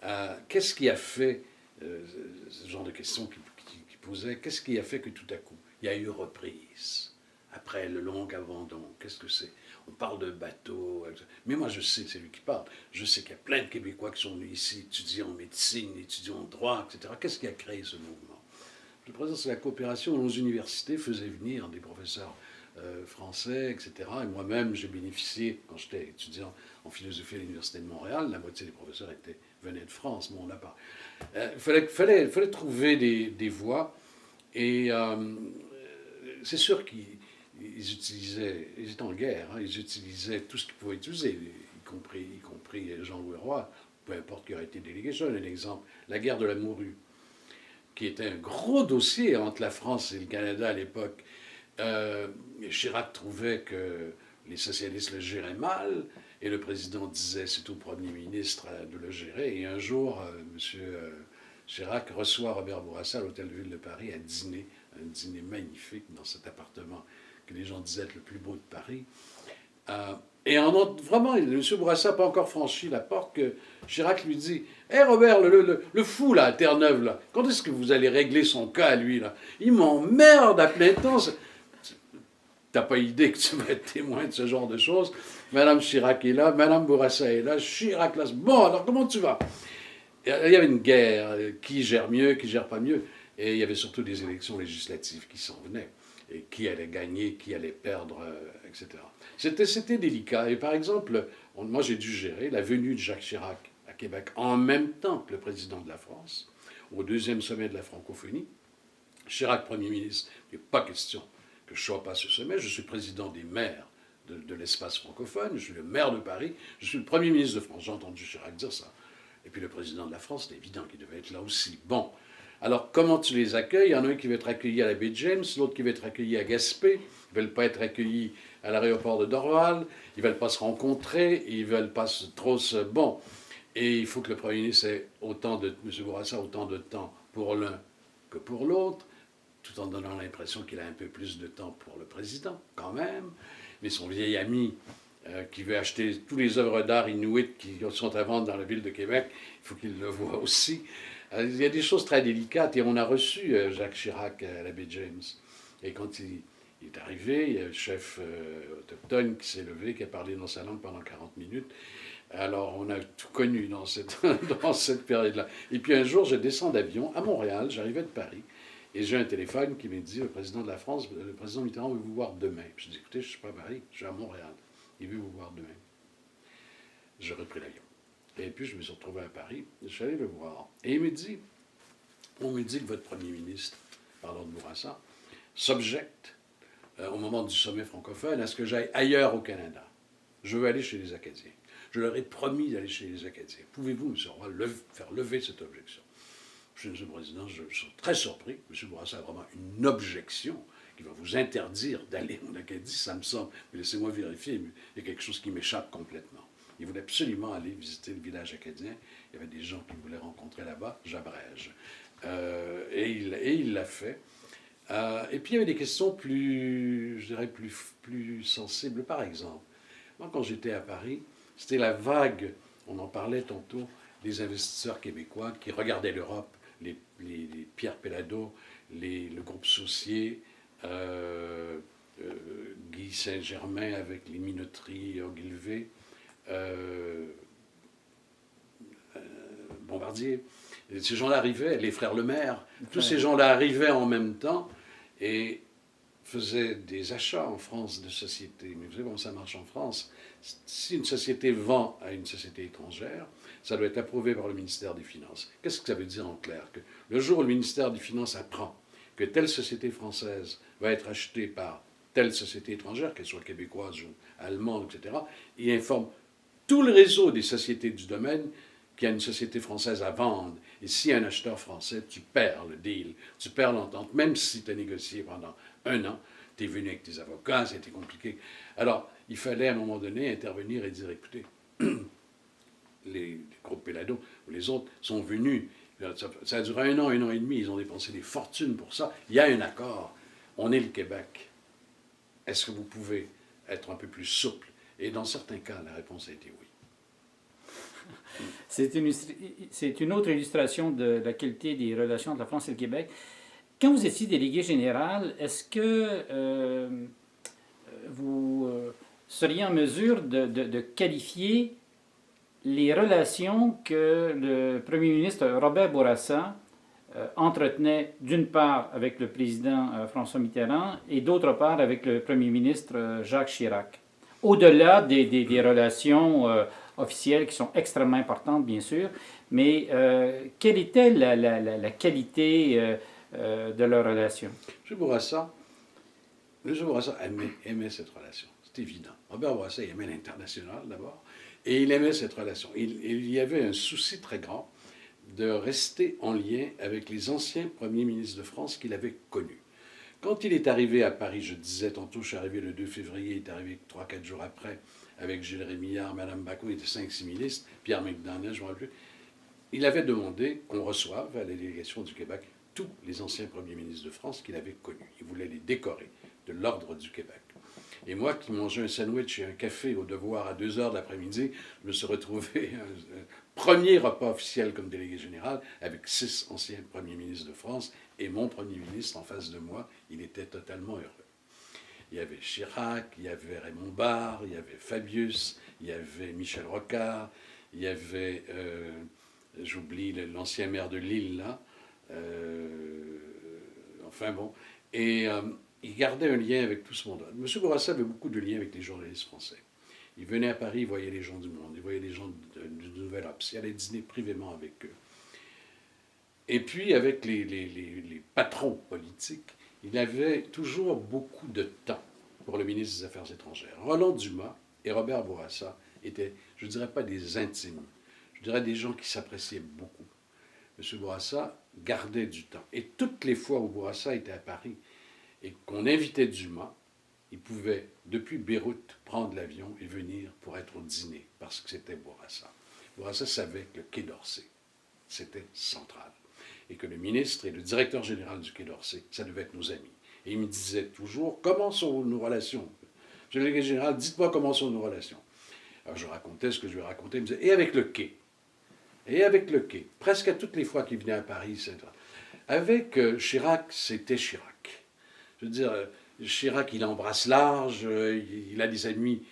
à qu'est-ce qui a fait, ce genre de questions qu'il posait, qu'est-ce qui a fait que tout à coup, il y a eu reprise après le long abandon? Qu'est-ce que c'est? On parle de bateaux, mais moi je sais, c'est lui qui parle, je sais qu'il y a plein de Québécois qui sont venus ici, étudier en médecine, étudier en droit, etc. Qu'est-ce qui a créé ce mouvement? Le président, c'est la coopération. Nos universités faisaient venir des professeurs français, etc. Et moi-même, j'ai bénéficié, quand j'étais étudiant en philosophie à l'Université de Montréal, la moitié des professeurs venaient de France. Bon, on n'a pas. Il fallait trouver des voies. Et c'est sûr qu'ils étaient en guerre, hein, ils utilisaient tout ce qu'ils pouvaient utiliser, y compris Jean-Louis Roy, peu importe qui aurait été délégué. Je donne un exemple, la guerre de la Morue, qui était un gros dossier entre la France et le Canada à l'époque. Chirac trouvait que les socialistes le géraient mal, et le président disait c'est au Premier ministre de le gérer. Et un jour, M. Chirac reçoit Robert Bourassa à l'Hôtel de Ville de Paris à dîner, un dîner magnifique dans cet appartement que les gens disaient être le plus beau de Paris. Et vraiment, M. Bourassa n'a pas encore franchi la porte que Chirac lui dit « Hé Robert, le fou là, à Terre-Neuve, là, quand est-ce que vous allez régler son cas à lui là? Il m'emmerde à plein temps. » T'as pas idée que tu vas être témoin de ce genre de choses. Madame Chirac est là, Madame Bourassa est là, Chirac là. Bon, alors comment tu vas? Il y avait une guerre, qui gère mieux, qui gère pas mieux. Et il y avait surtout des élections législatives qui s'en venaient. Et qui allait gagner, qui allait perdre, etc. C'était délicat. Et par exemple, moi j'ai dû gérer la venue de Jacques Chirac à Québec en même temps que le président de la France, au deuxième sommet de la francophonie. Chirac, Premier ministre, il n'est pas question que je ne sois pas à ce sommet. Je suis président des maires de l'espace francophone, je suis le maire de Paris, je suis le Premier ministre de France. J'ai entendu Chirac dire ça. Et puis le président de la France, c'est évident qu'il devait être là aussi. Bon, alors comment tu les accueilles? Il y en a un qui va être accueilli à la baie James, l'autre qui va être accueilli à Gaspé. Ils ne veulent pas être accueillis à l'aéroport de Dorval, ils ne veulent pas se rencontrer, ils ne veulent pas trop se... Bon, et il faut que le Premier ministre ait M. Bourassa, autant de temps pour l'un que pour l'autre, tout en donnant l'impression qu'il a un peu plus de temps pour le président, quand même. Mais son vieil ami, qui veut acheter toutes les œuvres d'art inuites qui sont à vendre dans la ville de Québec, il faut qu'il le voie aussi. Il y a des choses très délicates, et on a reçu Jacques Chirac à la baie James. Et quand il est arrivé, il y a le chef autochtone qui s'est levé, qui a parlé dans sa langue pendant 40 minutes. Alors, on a tout connu dans cette période-là. Et puis un jour, je descends d'avion à Montréal, j'arrivais de Paris, et j'ai un téléphone qui me dit, le président de la France, le président Mitterrand veut vous voir demain. Je dis, écoutez, je ne suis pas à Paris, je suis à Montréal. Il veut vous voir demain. J'ai repris l'avion. Et puis, je me suis retrouvé à Paris, je suis allé le voir. Et il me dit, on me dit que votre premier ministre, parlant de Bourassa, s'objecte au moment du sommet francophone à ce que j'aille ailleurs au Canada. Je veux aller chez les Acadiens. Je leur ai promis d'aller chez les Acadiens. Pouvez-vous, M. Roy, faire lever cette objection? Je dis, M. le Président, je suis très surpris. M. Bourassa a vraiment une objection qui va vous interdire d'aller en Acadie, ça me semble. Mais laissez-moi vérifier, mais il y a quelque chose qui m'échappe complètement. Il voulait absolument aller visiter le village acadien. Il y avait des gens qu'il voulait rencontrer là-bas, j'abrège. Et il l'a fait. Et puis il y avait des questions plus sensibles. Par exemple, moi quand j'étais à Paris, c'était la vague, on en parlait tantôt, des investisseurs québécois qui regardaient l'Europe, les Pierre Péladeau, le groupe Saucier, Guy Saint-Germain avec les minoteries Ogilvy, Bombardier. Et ces gens-là arrivaient, les frères Lemaire, tous ces gens-là arrivaient en même temps et faisaient des achats en France de sociétés. Mais vous savez comment ça marche en France? Si une société vend à une société étrangère, ça doit être approuvé par le ministère des Finances. Qu'est-ce que ça veut dire en clair? Que le jour où le ministère des Finances apprend que telle société française va être achetée par telle société étrangère, qu'elle soit québécoise ou allemande, etc., il informe tout le réseau des sociétés du domaine qu'il y a une société française à vendre. Et s'il y a un acheteur français, tu perds le deal, tu perds l'entente, même si tu as négocié pendant un an, tu es venu avec tes avocats, ça a été compliqué. Alors, il fallait à un moment donné intervenir et dire, écoutez, les groupes Péladeau ou les autres sont venus, ça a duré un an et demi, ils ont dépensé des fortunes pour ça. Il y a un accord, on est le Québec. Est-ce que vous pouvez être un peu plus souple? Et dans certains cas, la réponse a été oui. C'est une autre illustration de la qualité des relations entre la France et le Québec. Quand vous étiez délégué général, est-ce que vous seriez en mesure de qualifier les relations que le Premier ministre Robert Bourassa entretenait d'une part avec le président François Mitterrand et d'autre part avec le Premier ministre Jacques Chirac? Au-delà des relations officielles qui sont extrêmement importantes, bien sûr, mais quelle était la qualité de leur relation? M. Bourassa aimait cette relation, c'est évident. Robert Bourassa aimait l'international d'abord, et il aimait cette relation. Il y avait un souci très grand de rester en lien avec les anciens premiers ministres de France qu'il avait connus. Quand il est arrivé à Paris, je disais tantôt, je suis arrivé le 2 février, il est arrivé 3-4 jours après, avec Gilles Rémillard, Mme Bacot, il était 5-6 ministres, Pierre McDonough, je ne me rappelle plus. Il avait demandé qu'on reçoive à la délégation du Québec tous les anciens premiers ministres de France qu'il avait connus. Il voulait les décorer de l'ordre du Québec. Et moi, qui mangeais un sandwich et un café au Devoir à 2 heures de l'après-midi, je me suis retrouvé un premier repas officiel comme délégué général avec 6 anciens premiers ministres de France et mon premier ministre en face de moi. Il était totalement heureux. Il y avait Chirac, il y avait Raymond Barre, il y avait Fabius, il y avait Michel Rocard, il y avait, j'oublie, l'ancien maire de Lille, là. Enfin bon. Et il gardait un lien avec tout ce monde-là. M. Bourassa avait beaucoup de liens avec les journalistes français. Il venait à Paris, il voyait les gens du Monde, il voyait les gens du Nouvel Obs, il allait dîner privément avec eux. Et puis, avec les patrons politiques, il avait toujours beaucoup de temps pour le ministre des Affaires étrangères. Roland Dumas et Robert Bourassa étaient, je ne dirais pas des intimes, je dirais des gens qui s'appréciaient beaucoup. M. Bourassa gardait du temps. Et toutes les fois où Bourassa était à Paris et qu'on invitait Dumas, il pouvait, depuis Beyrouth, prendre l'avion et venir pour être au dîner, parce que c'était Bourassa. Bourassa savait que le Quai d'Orsay, c'était central. Et que le ministre et le directeur général du Quai d'Orsay, ça devait être nos amis. Et il me disait toujours, comment sont nos relations? Monsieur le délégué général, dites-moi comment sont nos relations. Alors je racontais ce que je lui racontais, il me disait, et avec le Quai? Et avec le Quai, presque à toutes les fois qu'il venait à Paris, etc. Avec Chirac, c'était Chirac. Je veux dire, Chirac, il embrasse large, il a des amis.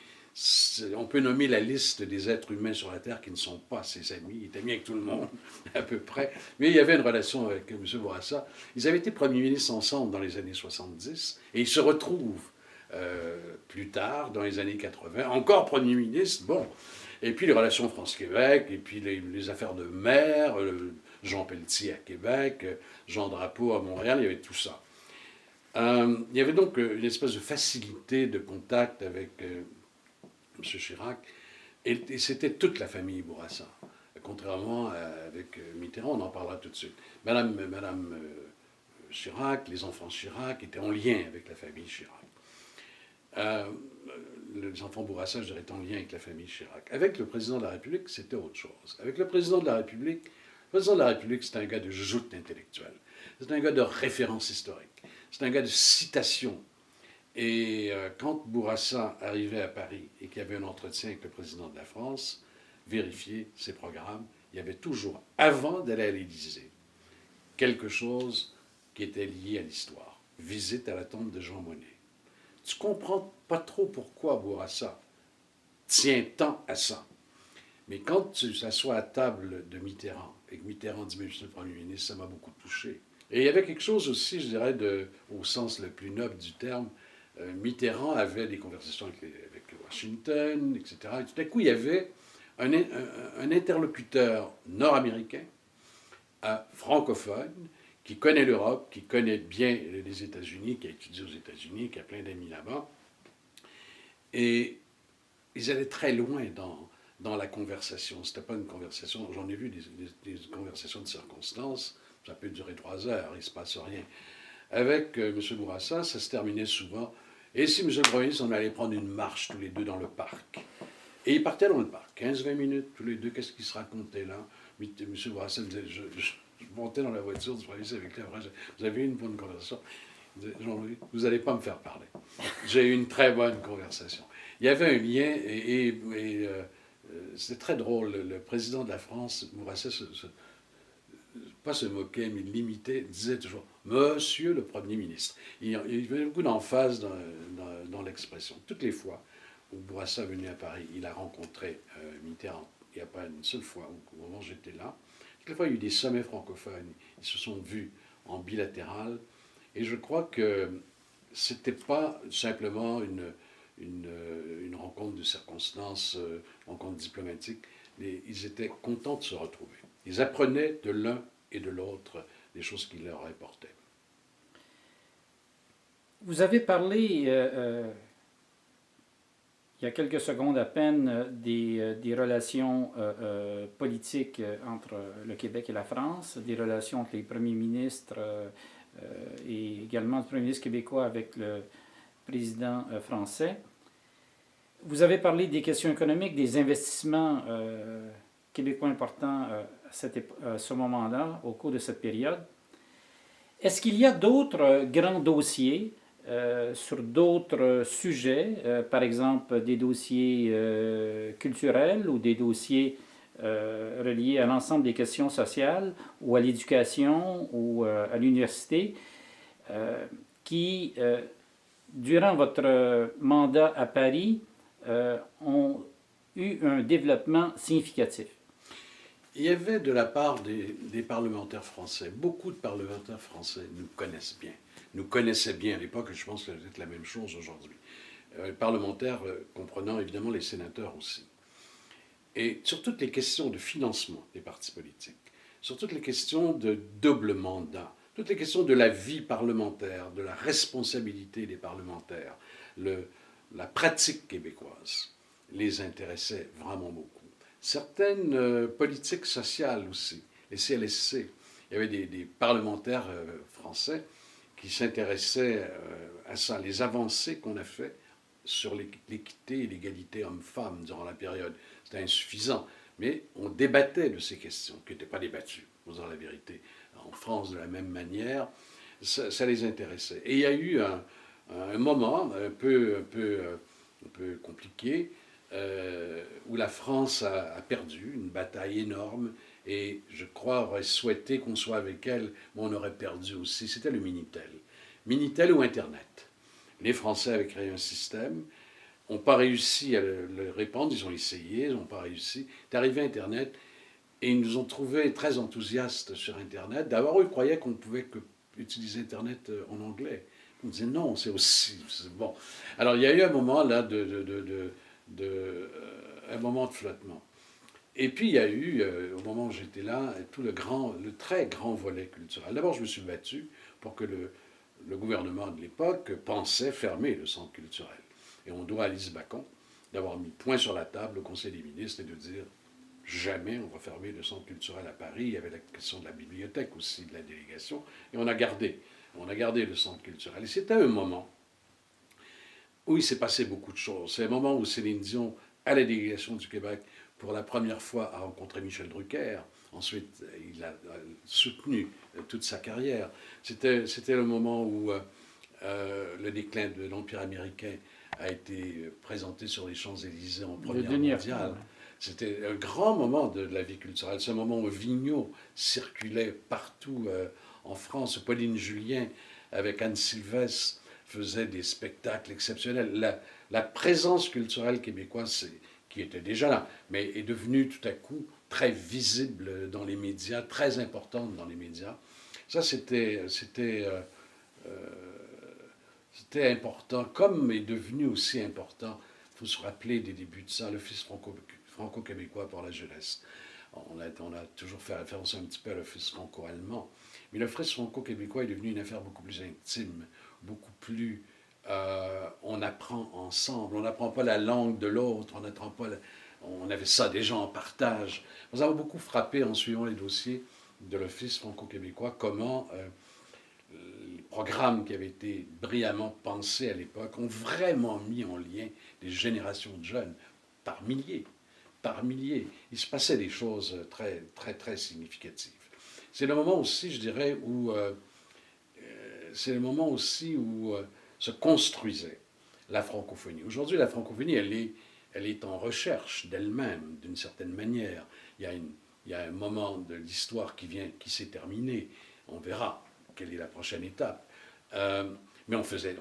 On peut nommer la liste des êtres humains sur la Terre qui ne sont pas ses amis. Il était ami avec tout le monde, à peu près. Mais il y avait une relation avec M. Bourassa. Ils avaient été premiers ministres ensemble dans les années 70 et ils se retrouvent plus tard, dans les années 80, encore premiers ministres. Bon. Et puis les relations France-Québec, et puis les affaires de mer, Jean Pelletier à Québec, Jean Drapeau à Montréal, il y avait tout ça. Il y avait donc une espèce de facilité de contact avec M. Chirac, et c'était toute la famille Bourassa. Contrairement avec Mitterrand, on en parlera tout de suite. Madame Chirac, les enfants Chirac étaient en lien avec la famille Chirac. Les enfants Bourassa, je dirais, étaient en lien avec la famille Chirac. Avec le président de la République, c'était autre chose. Avec le président de la République, c'est un gars de joute intellectuelle. C'est un gars de référence historique. C'est un gars de citation. Et quand Bourassa arrivait à Paris et qu'il y avait un entretien avec le président de la France, vérifier ses programmes, il y avait toujours, avant d'aller à l'Élysée, quelque chose qui était lié à l'histoire. Visite à la tombe de Jean Monnet. Tu comprends pas trop pourquoi Bourassa tient tant à ça. Mais quand tu s'assois à table de Mitterrand, et que Mitterrand dit, monsieur le Premier ministre, ça m'a beaucoup touché. Et il y avait quelque chose aussi, je dirais, au sens le plus noble du terme, Mitterrand avait des conversations avec Washington, etc. Et tout à coup, il y avait un interlocuteur nord-américain, francophone, qui connaît l'Europe, qui connaît bien les États-Unis, qui a étudié aux États-Unis, qui a plein d'amis là-bas. Et ils allaient très loin dans la conversation. C'était pas une conversation, j'en ai vu des conversations de circonstances, ça peut durer 3 heures, il ne se passe rien. Avec M. Bourassa, ça se terminait souvent. Et si M. le Premier ministre, on allait prendre une marche tous les deux dans le parc. Et ils partaient dans le parc, 15-20 minutes, tous les deux, qu'est-ce qu'ils se racontaient là? M. Bourassa me disait, je montais dans la voiture du Premier ministre avec lui, après, vous avez eu une bonne conversation? Jean-Louis, vous n'allez pas me faire parler. J'ai eu une très bonne conversation. Il y avait un lien et c'était très drôle. Le président de la France, Bourassa, pas se moquait, mais l'imitait, disait toujours « Monsieur le Premier ministre ». Il y avait beaucoup d'emphase dans l'expression. Toutes les fois où Bourassa est venu à Paris, il a rencontré Mitterrand. Il n'y a pas une seule fois au moment où j'étais là. Toutes les fois, il y a eu des sommets francophones. Ils se sont vus en bilatéral. Et je crois que ce n'était pas simplement une rencontre de circonstances, rencontre diplomatique, mais ils étaient contents de se retrouver. Ils apprenaient de l'un et de l'autre des choses qui leur importaient. Vous avez parlé, il y a quelques secondes à peine, des relations politiques entre le Québec et la France, des relations entre les premiers ministres et également le premier ministre québécois avec le président français. Vous avez parlé des questions économiques, des investissements québécois importants à ce moment-là, au cours de cette période. Est-ce qu'il y a d'autres grands dossiers sur d'autres sujets, par exemple des dossiers culturels ou des dossiers reliés à l'ensemble des questions sociales ou à l'éducation ou à l'université qui, durant votre mandat à Paris, ont eu un développement significatif? Il y avait de la part des parlementaires français, beaucoup de parlementaires français nous connaissent bien, nous connaissaient bien à l'époque, et je pense que c'est la même chose aujourd'hui. Parlementaires comprenant évidemment les sénateurs aussi. Et sur toutes les questions de financement des partis politiques, sur toutes les questions de double mandat, toutes les questions de la vie parlementaire, de la responsabilité des parlementaires, la pratique québécoise les intéressait vraiment beaucoup. Certaines politiques sociales aussi, les CLSC. Il y avait des parlementaires français qui s'intéressaient à ça, les avancées qu'on a faites sur l'équité et l'égalité homme-femme durant la période. C'était insuffisant, mais on débattait de ces questions qui n'étaient pas débattues, pour dire la vérité. En France, de la même manière, ça les intéressait. Et il y a eu un moment un peu compliqué où la France a perdu une bataille énorme et je crois aurait souhaité qu'on soit avec elle, mais on aurait perdu aussi. C'était le Minitel. Minitel ou Internet. Les Français avaient créé un système, n'ont pas réussi à le répandre, ils ont essayé, ils n'ont pas réussi. C'est arrivé Internet et ils nous ont trouvés très enthousiastes sur Internet. D'abord, ils croyaient qu'on pouvait utiliser Internet en anglais. On disait non, c'est aussi... Bon. Alors, il y a eu un moment là un moment de flottement. Et puis, il y a eu, au moment où j'étais là, tout le très grand volet culturel. D'abord, je me suis battu pour que le gouvernement de l'époque pensait fermer le centre culturel. Et on doit à Lise Bacon d'avoir mis point sur la table au Conseil des ministres et de dire jamais on va fermer le centre culturel à Paris. Il y avait la question de la bibliothèque aussi, de la délégation. Et on a gardé le centre culturel. Et c'était un moment où il s'est passé beaucoup de choses. C'est un moment où Céline Dion, à la délégation du Québec, pour la première fois, a rencontré Michel Drucker. Ensuite, il a soutenu toute sa carrière. C'était le moment où le déclin de l'Empire américain a été présenté sur les Champs-Élysées en première mondiale. C'était un grand moment de la vie culturelle. C'est un moment où Vigneault circulait partout en France. Pauline Julien, avec Anne Sylvestre, faisait des spectacles exceptionnels. La présence culturelle québécoise, qui était déjà là, mais est devenue tout à coup très visible dans les médias, très importante dans les médias. Ça, c'était important, comme est devenu aussi important, il faut se rappeler des débuts de ça, l'Office franco-québécois pour la jeunesse. On a toujours fait référence un petit peu à l'Office franco-allemand, mais l'Office franco-québécois est devenu une affaire beaucoup plus intime, beaucoup plus... on apprend ensemble, on n'apprend pas la langue de l'autre, on avait ça déjà en partage. Nous avons beaucoup frappé en suivant les dossiers de l'Office franco-québécois, comment les programmes qui avaient été brillamment pensés à l'époque ont vraiment mis en lien des générations de jeunes par milliers. Par milliers. Il se passait des choses très, très, très significatives. C'est le moment aussi, je dirais, où se construisait la francophonie. Aujourd'hui, la francophonie, elle est en recherche d'elle-même, d'une certaine manière. Il y a un moment de l'histoire qui s'est terminé. On verra quelle est la prochaine étape. Mais on faisait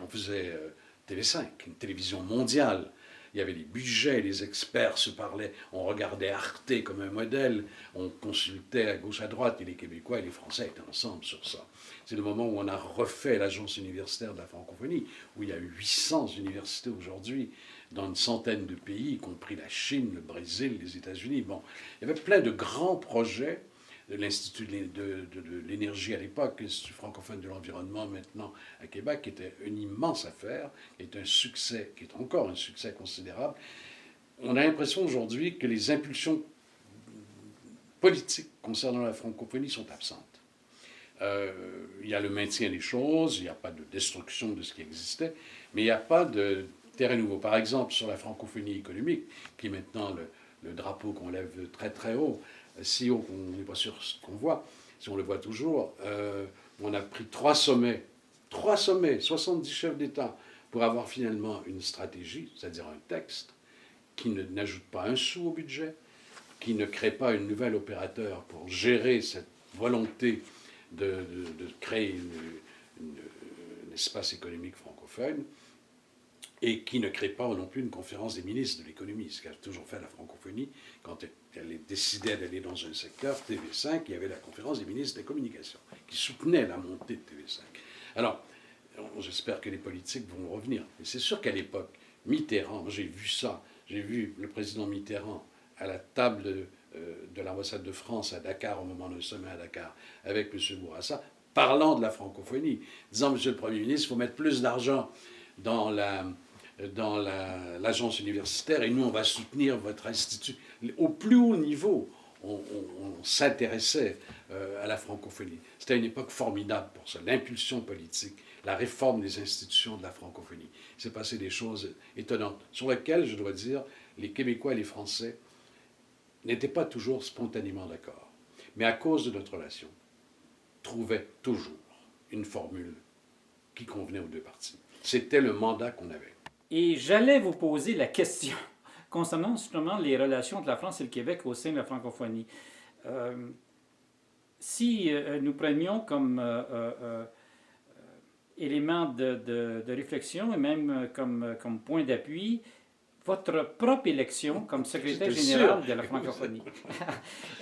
TV5, une télévision mondiale. Il y avait les budgets, les experts se parlaient, on regardait Arte comme un modèle, on consultait à gauche, à droite, et les Québécois et les Français étaient ensemble sur ça. C'est le moment où on a refait l'Agence universitaire de la francophonie, où il y a 800 universités aujourd'hui, dans une centaine de pays, y compris la Chine, le Brésil, les États-Unis. Bon, il y avait plein de grands projets de l'Institut de l'énergie à l'époque, l'Institut francophone de l'environnement maintenant à Québec, qui était une immense affaire, qui est un succès, qui est encore un succès considérable. On a l'impression aujourd'hui que les impulsions politiques concernant la francophonie sont absentes. Il y a le maintien des choses, il n'y a pas de destruction de ce qui existait, mais il n'y a pas de terrain nouveau. Par exemple, sur la francophonie économique, qui est maintenant le drapeau qu'on lève très très haut, si haut qu'on n'est pas sûr qu'on voit, si on le voit toujours, on a pris 3 sommets, 70 chefs d'État, pour avoir finalement une stratégie, c'est-à-dire un texte, qui n'ajoute pas un sou au budget, qui ne crée pas un nouvel opérateur pour gérer cette volonté de créer un espace économique francophone, et qui ne crée pas non plus une conférence des ministres de l'économie, ce qu'a toujours fait la francophonie. Quand elle décidait d'aller dans un secteur, TV5, il y avait la conférence des ministres des communications, qui soutenait la montée de TV5. Alors, j'espère que les politiques vont revenir. Mais c'est sûr qu'à l'époque, Mitterrand, j'ai vu ça, j'ai vu le président Mitterrand à la table de l'ambassade de France à Dakar, au moment d'un sommet à Dakar, avec M. Bourassa, parlant de la francophonie, disant, Monsieur le Premier ministre, il faut mettre plus d'argent dans l'agence universitaire et nous, on va soutenir votre institut. Au plus haut niveau, on s'intéressait à la francophonie. C'était une époque formidable pour ça. L'impulsion politique, la réforme des institutions de la francophonie. Il s'est passé des choses étonnantes, sur lesquelles, je dois dire, les Québécois et les Français n'étaient pas toujours spontanément d'accord. Mais à cause de notre relation, trouvaient toujours une formule qui convenait aux deux parties. C'était le mandat qu'on avait. Et j'allais vous poser la question concernant justement les relations entre la France et le Québec au sein de la francophonie. Si nous prenions comme élément de réflexion et même comme point d'appui votre propre élection comme secrétaire général de la francophonie.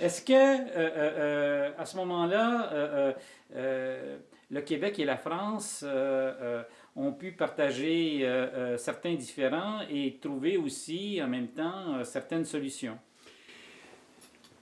Est-ce que, à ce moment-là, le Québec et la France ont pu partager certains différends et trouver aussi, en même temps, certaines solutions?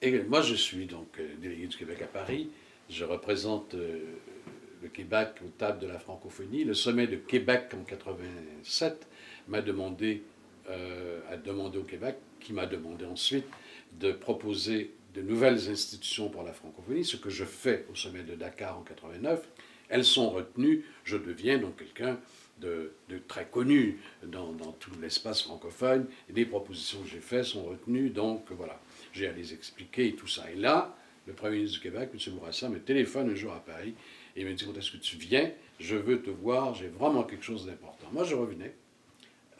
Et moi, je suis donc délégué du Québec à Paris. Je représente le Québec aux tables de la francophonie. Le sommet de Québec en 87 m'a demandé au Québec, qui m'a demandé ensuite de proposer de nouvelles institutions pour la francophonie, ce que je fais au sommet de Dakar en 89. Elles sont retenues, je deviens donc quelqu'un de très connu dans tout l'espace francophone, et les propositions que j'ai faites sont retenues, donc voilà, j'ai à les expliquer et tout ça. Et là, le Premier ministre du Québec, M. Bourassa, me téléphone un jour à Paris, et il me dit, quand est-ce que tu viens? Je veux te voir, j'ai vraiment quelque chose d'important. Moi, je revenais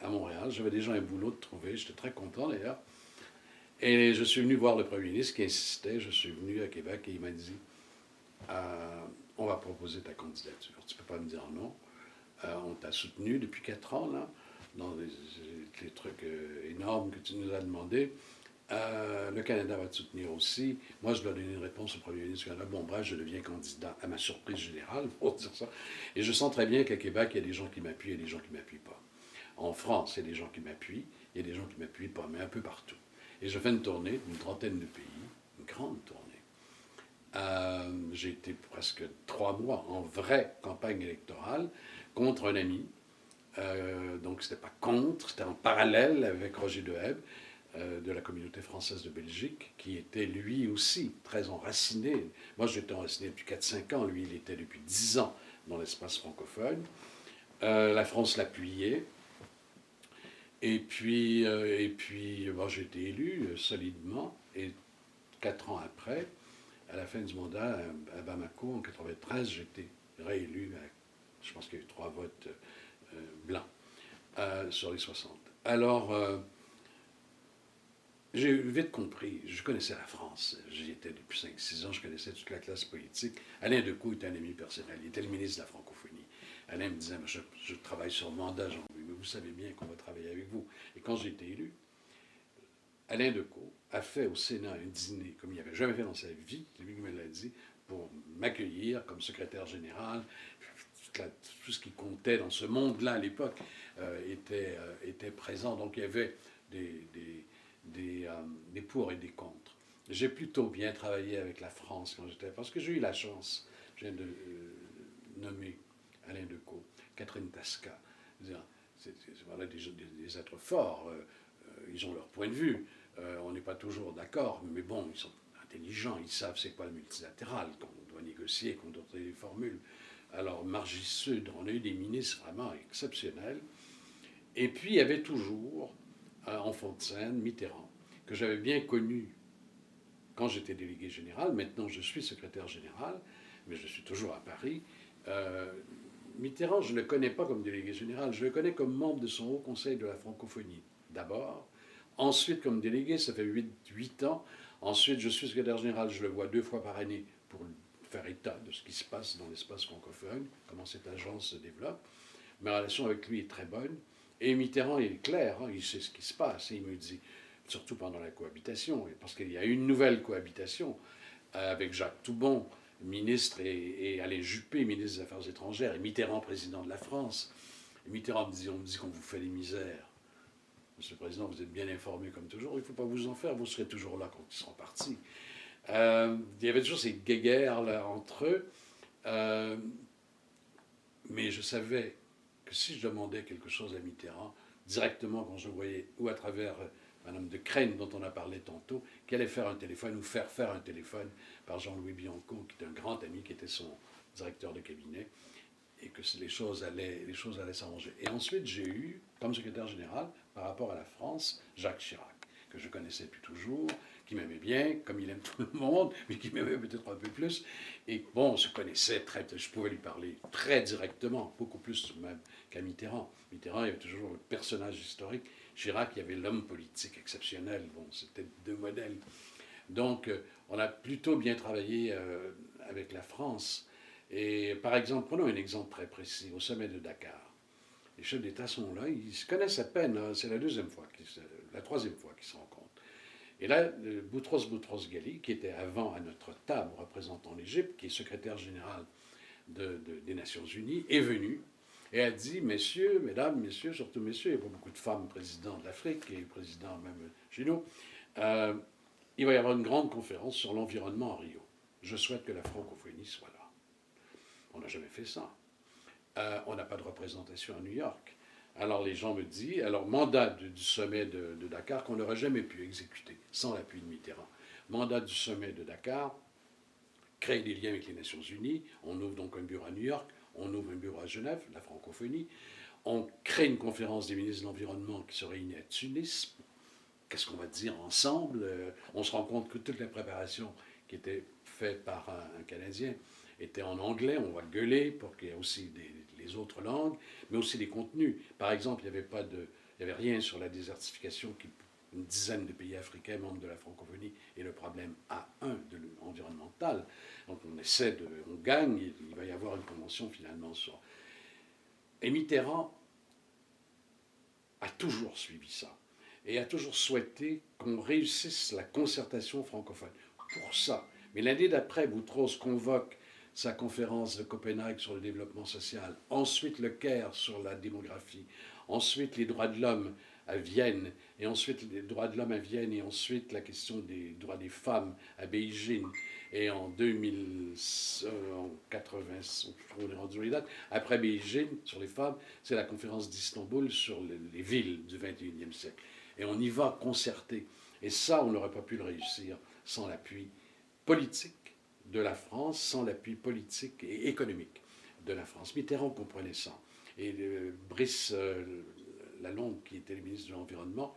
à Montréal. J'avais déjà un boulot de trouver. J'étais très content d'ailleurs. Et je suis venu voir le Premier ministre qui insistait. Je suis venu à Québec et il m'a dit on va proposer ta candidature. Tu ne peux pas me dire non. On t'a soutenu depuis 4 ans, là, dans les trucs énormes que tu nous as demandé. Le Canada va te soutenir aussi. Moi, je dois donner une réponse au Premier ministre du Canada. Bon, bref, je deviens candidat à ma surprise générale, pour dire ça. Et je sens très bien qu'à Québec, il y a des gens qui m'appuient et des gens qui ne m'appuient pas. En France, il y a des gens qui m'appuient, il y a des gens qui ne m'appuient pas, mais un peu partout. Et je fais une tournée d'une trentaine de pays, une grande tournée. J'ai été presque 3 mois en vraie campagne électorale contre un ami. Donc, ce n'était pas contre, c'était en parallèle avec Roger Deheb, de la communauté française de Belgique, qui était lui aussi très enraciné. Moi, j'étais enraciné depuis 4-5 ans, lui, il était depuis 10 ans dans l'espace francophone. La France l'appuyait. Et puis bon, j'ai été élu solidement, et 4 ans après, à la fin du mandat à Bamako, en 93, j'ai été réélu, je pense qu'il y a eu 3 votes blancs sur les 60. Alors, j'ai vite compris, je connaissais la France, j'y étais depuis 5-6 ans, je connaissais toute la classe politique. Alain Decaux était un ami personnel, il était le ministre de la francophonie. Alain me disait, je travaille sur mandat, Jean-Louis, mais vous savez bien qu'on va travailler avec vous. Et quand j'ai été élu, Alain Decaux a fait au Sénat un dîner comme il n'avait jamais fait dans sa vie, c'est lui qui me l'a dit, pour m'accueillir comme secrétaire général. Tout ce qui comptait dans ce monde-là à l'époque était présent. Donc il y avait des pour et des contre. J'ai plutôt bien travaillé avec la France quand j'étais, parce que j'ai eu la chance, je viens de nommer Alain Decaux, Catherine Tasca, voilà, des êtres forts, ils ont leur point de vue, on n'est pas toujours d'accord, mais bon, ils sont intelligents, ils savent c'est quoi le multilatéral, qu'on doit négocier, qu'on doit trouver des formules. Alors, Margis Sud, on a eu des ministres vraiment exceptionnels, et puis il y avait toujours, en fond de scène, Mitterrand, que j'avais bien connu quand j'étais délégué général. Maintenant, je suis secrétaire général, mais je suis toujours à Paris. Mitterrand, je ne le connais pas comme délégué général, je le connais comme membre de son Haut Conseil de la francophonie, d'abord. Ensuite, comme délégué, ça fait 8 ans. Ensuite, je suis secrétaire général, je le vois 2 fois par année pour faire état de ce qui se passe dans l'espace francophone, comment cette agence se développe. Ma relation avec lui est très bonne. Et Mitterrand, il est clair, hein, il sait ce qui se passe. Et il me dit, surtout pendant la cohabitation, parce qu'il y a eu une nouvelle cohabitation avec Jacques Toubon, ministre, et Alain Juppé, ministre des Affaires étrangères, et Mitterrand, président de la France. Et Mitterrand me dit, on me dit qu'on vous fait les misères. Monsieur le Président, vous êtes bien informé comme toujours, il ne faut pas vous en faire, vous serez toujours là quand ils seront partis. Il y avait toujours ces guéguerres là, entre eux, mais je savais que si je demandais quelque chose à Mitterrand, directement quand je voyais, ou à travers Madame de Crène, dont on a parlé tantôt, qui allait faire un téléphone ou faire faire un téléphone par Jean-Louis Bianco, qui est un grand ami, qui était son directeur de cabinet, et que les choses allaient s'arranger. Et ensuite, j'ai eu, comme secrétaire général, par rapport à la France, Jacques Chirac, que je connaissais depuis toujours, qui m'aimait bien, comme il aime tout le monde, mais qui m'aimait peut-être un peu plus. Et bon, on se connaissait je pouvais lui parler très directement, beaucoup plus même qu'à Mitterrand. Mitterrand, il y avait toujours le personnage historique. Chirac, il y avait l'homme politique exceptionnel. Bon, c'était deux modèles. Donc, on a plutôt bien travaillé avec la France. Et par exemple, prenons un exemple très précis, au sommet de Dakar. Les chefs d'État sont là, ils se connaissent à peine, hein, c'est la troisième fois qu'ils se rencontrent. Et là, Boutros Ghali, qui était avant à notre table représentant l'Égypte, qui est secrétaire général des Nations Unies, est venu et a dit, messieurs, mesdames, messieurs, surtout messieurs, il n'y a pas beaucoup de femmes présidents de l'Afrique et présidents même chez nous, il va y avoir une grande conférence sur l'environnement à Rio. Je souhaite que la francophonie soit là. On n'a jamais fait ça. On n'a pas de représentation à New York. Alors les gens me disent, alors mandat du sommet de Dakar qu'on n'aurait jamais pu exécuter sans l'appui de Mitterrand. Mandat du sommet de Dakar, créer des liens avec les Nations Unies, on ouvre donc un bureau à New York, on ouvre un bureau à Genève, la francophonie, on crée une conférence des ministres de l'Environnement qui se réunit à Tunis. Qu'est-ce qu'on va dire ensemble? On se rend compte que toute la préparation qui était faite par un Canadien était en anglais, on va gueuler pour qu'il y ait aussi les autres langues, mais aussi des contenus. Par exemple, il n'y avait rien sur la désertification, une dizaine de pays africains membres de la francophonie, et le problème A1 de l'environnemental. Donc on gagne, il va y avoir une convention finalement sur... Et Mitterrand a toujours suivi ça, et a toujours souhaité qu'on réussisse la concertation francophone. Pour ça. Mais l'année d'après, Boutros convoque sa conférence de Copenhague sur le développement social, ensuite le Caire sur la démographie, ensuite les droits de l'homme à Vienne, et ensuite les droits de l'homme à Vienne, et ensuite la question des droits des femmes à Beijing, et en 80, on est rendu les dates, après Beijing sur les femmes, c'est la conférence d'Istanbul sur les villes du 21e siècle. Et on y va concerter. Et ça, on n'aurait pas pu le réussir sans l'appui politique de la France, sans l'appui politique et économique de la France. Mitterrand comprenait ça. Et Brice Lalonde, qui était le ministre de l'Environnement,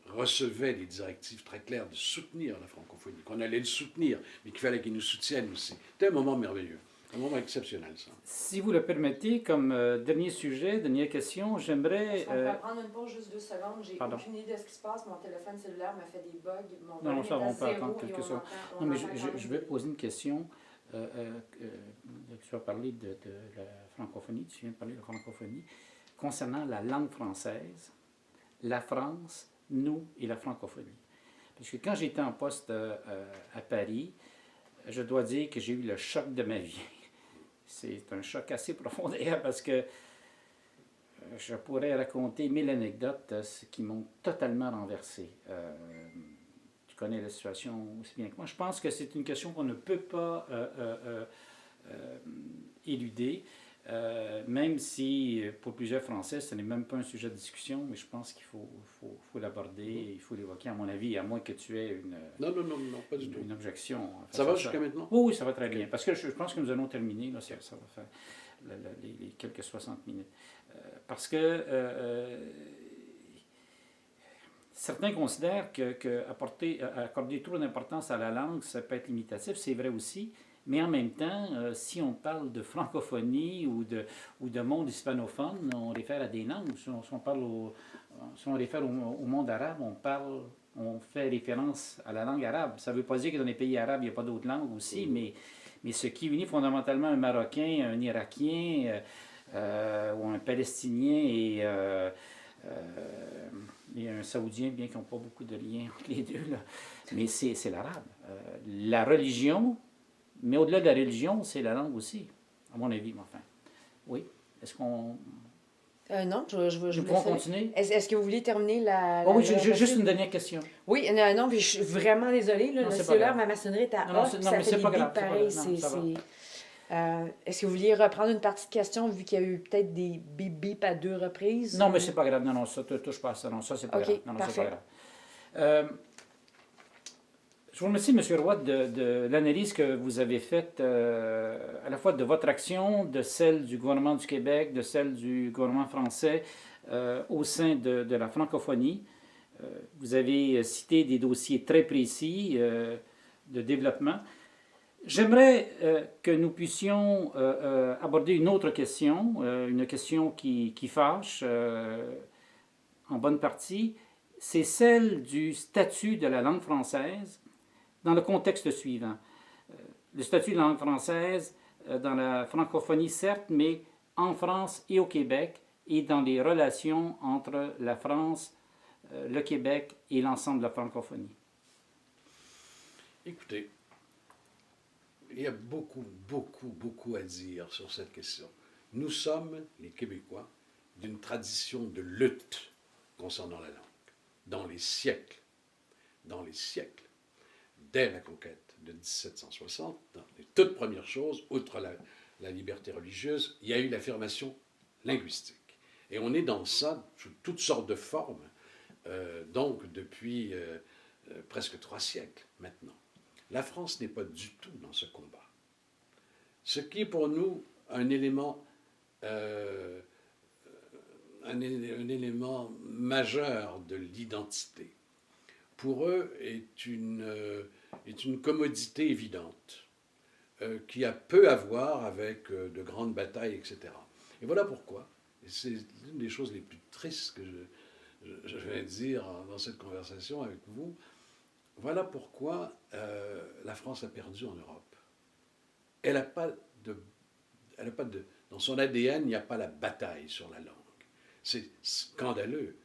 recevait des directives très claires de soutenir la francophonie, qu'on allait le soutenir, mais qu'il fallait qu'il nous soutienne aussi. C'était un moment merveilleux, un moment exceptionnel, ça. Si vous le permettez, comme dernier sujet, dernière question, j'aimerais... On peut prendre une pause juste 2 secondes. J'ai aucune idée de ce qui se passe. Mon téléphone cellulaire m'a fait des bugs. Mon non, ça, on peut zéro, attendre quelques secondes. Non, mais je vais poser une question. Tu as parlé de la francophonie, tu viens de parler de la francophonie. Concernant la langue française, la France, nous et la francophonie. Parce que quand j'étais en poste à Paris, je dois dire que j'ai eu le choc de ma vie. C'est un choc assez profond d'ailleurs parce que je pourrais raconter 1000 anecdotes qui m'ont totalement renversé. Tu connais la situation aussi bien que moi. Je pense que c'est une question qu'on ne peut pas éluder, même si pour plusieurs Français, ce n'est même pas un sujet de discussion, mais je pense qu'il faut l'aborder, il faut l'évoquer, à mon avis, à moins que tu aies non, pas du tout. Une objection. Ça va jusqu'à maintenant? Oui, ça va très bien. Parce que je pense que nous allons terminer, là, ça va faire les quelques 60 minutes. Parce que certains considèrent qu'accorder trop d'importance à la langue, ça peut être limitatif, c'est vrai aussi. Mais en même temps, si on parle de francophonie ou de monde hispanophone, on réfère à des langues. Si on réfère au monde arabe, on fait référence à la langue arabe. Ça ne veut pas dire que dans les pays arabes, il n'y a pas d'autres langues aussi, mais ce qui unit fondamentalement un Marocain, un Irakien ou un Palestinien et un Saoudien, bien qu'ils n'ont pas beaucoup de liens entre les deux, là. Mais c'est l'arabe. La religion... Mais au-delà de la religion, c'est la langue aussi, à mon avis, enfin. Oui? Est-ce qu'on... Non, je Nous pourrons continuer. Est-ce que vous voulez terminer la... Oh, oui, j'ai juste une dernière question. Oui, non, puis je suis vraiment désolée. Là, Non, le c'est pas cellulaire, grave. ma maçonnerie est à Non, off, non, ça mais fait c'est des pas bips grave. pareils. Non, ça va. Est-ce que vous vouliez reprendre une partie de question vu qu'il y a eu peut-être des bip à 2 reprises? Non, mais c'est pas grave. Non, ça ne touche pas à ça. Non, ça, c'est pas grave. Non, parfait. c'est pas grave. Je vous remercie, M. Roy, de l'analyse que vous avez faite à la fois de votre action, de celle du gouvernement du Québec, de celle du gouvernement français au sein de la francophonie. Vous avez cité des dossiers très précis de développement. J'aimerais que nous puissions aborder une autre question, une question qui fâche en bonne partie. C'est celle du statut de la langue française dans le contexte suivant. Le statut de la langue française dans la francophonie, certes, mais en France et au Québec et dans les relations entre la France, le Québec et l'ensemble de la francophonie. Écoutez, il y a beaucoup à dire sur cette question. Nous sommes, les Québécois, d'une tradition de lutte concernant la langue. Dans les siècles, dès la conquête de 1760, dans les toutes premières choses, outre la liberté religieuse, il y a eu l'affirmation linguistique. Et on est dans ça sous toutes sortes de formes, donc depuis presque 3 siècles maintenant. La France n'est pas du tout dans ce combat. Ce qui est pour nous un élément majeur de l'identité, pour eux est une commodité évidente, qui a peu à voir avec de grandes batailles, etc. Et voilà pourquoi, et c'est l'une des choses les plus tristes que je vais dire dans cette conversation avec vous, voilà pourquoi la France a perdu en Europe. Elle n'a pas de... Dans son ADN, il n'y a pas la bataille sur la langue. C'est scandaleux.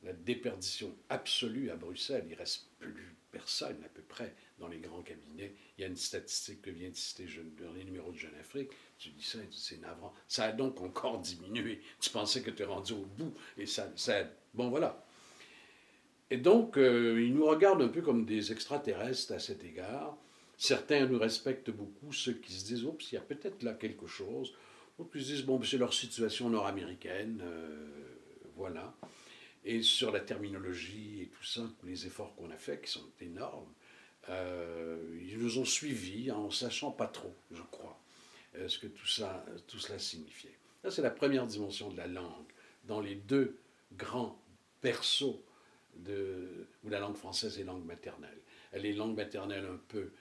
La déperdition absolue à Bruxelles. Il ne reste plus personne à peu près dans les grands cabinets. Il y a une statistique que vient de citer dans les numéros de Jeune Afrique. Tu dis ça, c'est navrant. Ça a donc encore diminué. Tu pensais que tu es rendu au bout. Et ça bon, voilà. Et donc, ils nous regardent un peu comme des extraterrestres à cet égard. Certains nous respectent beaucoup, ceux qui se disent « Oups, il y a peut-être là quelque chose ». D'autres qui se disent « Bon, c'est leur situation nord-américaine, voilà ». Et sur la terminologie et tout ça, tous les efforts qu'on a faits, qui sont énormes, ils nous ont suivis en ne sachant pas trop, je crois, ce que tout cela signifiait. Ça, c'est la première dimension de la langue, dans les 2 grands berceaux où la langue française est langue maternelle. Elle est langue maternelle un peu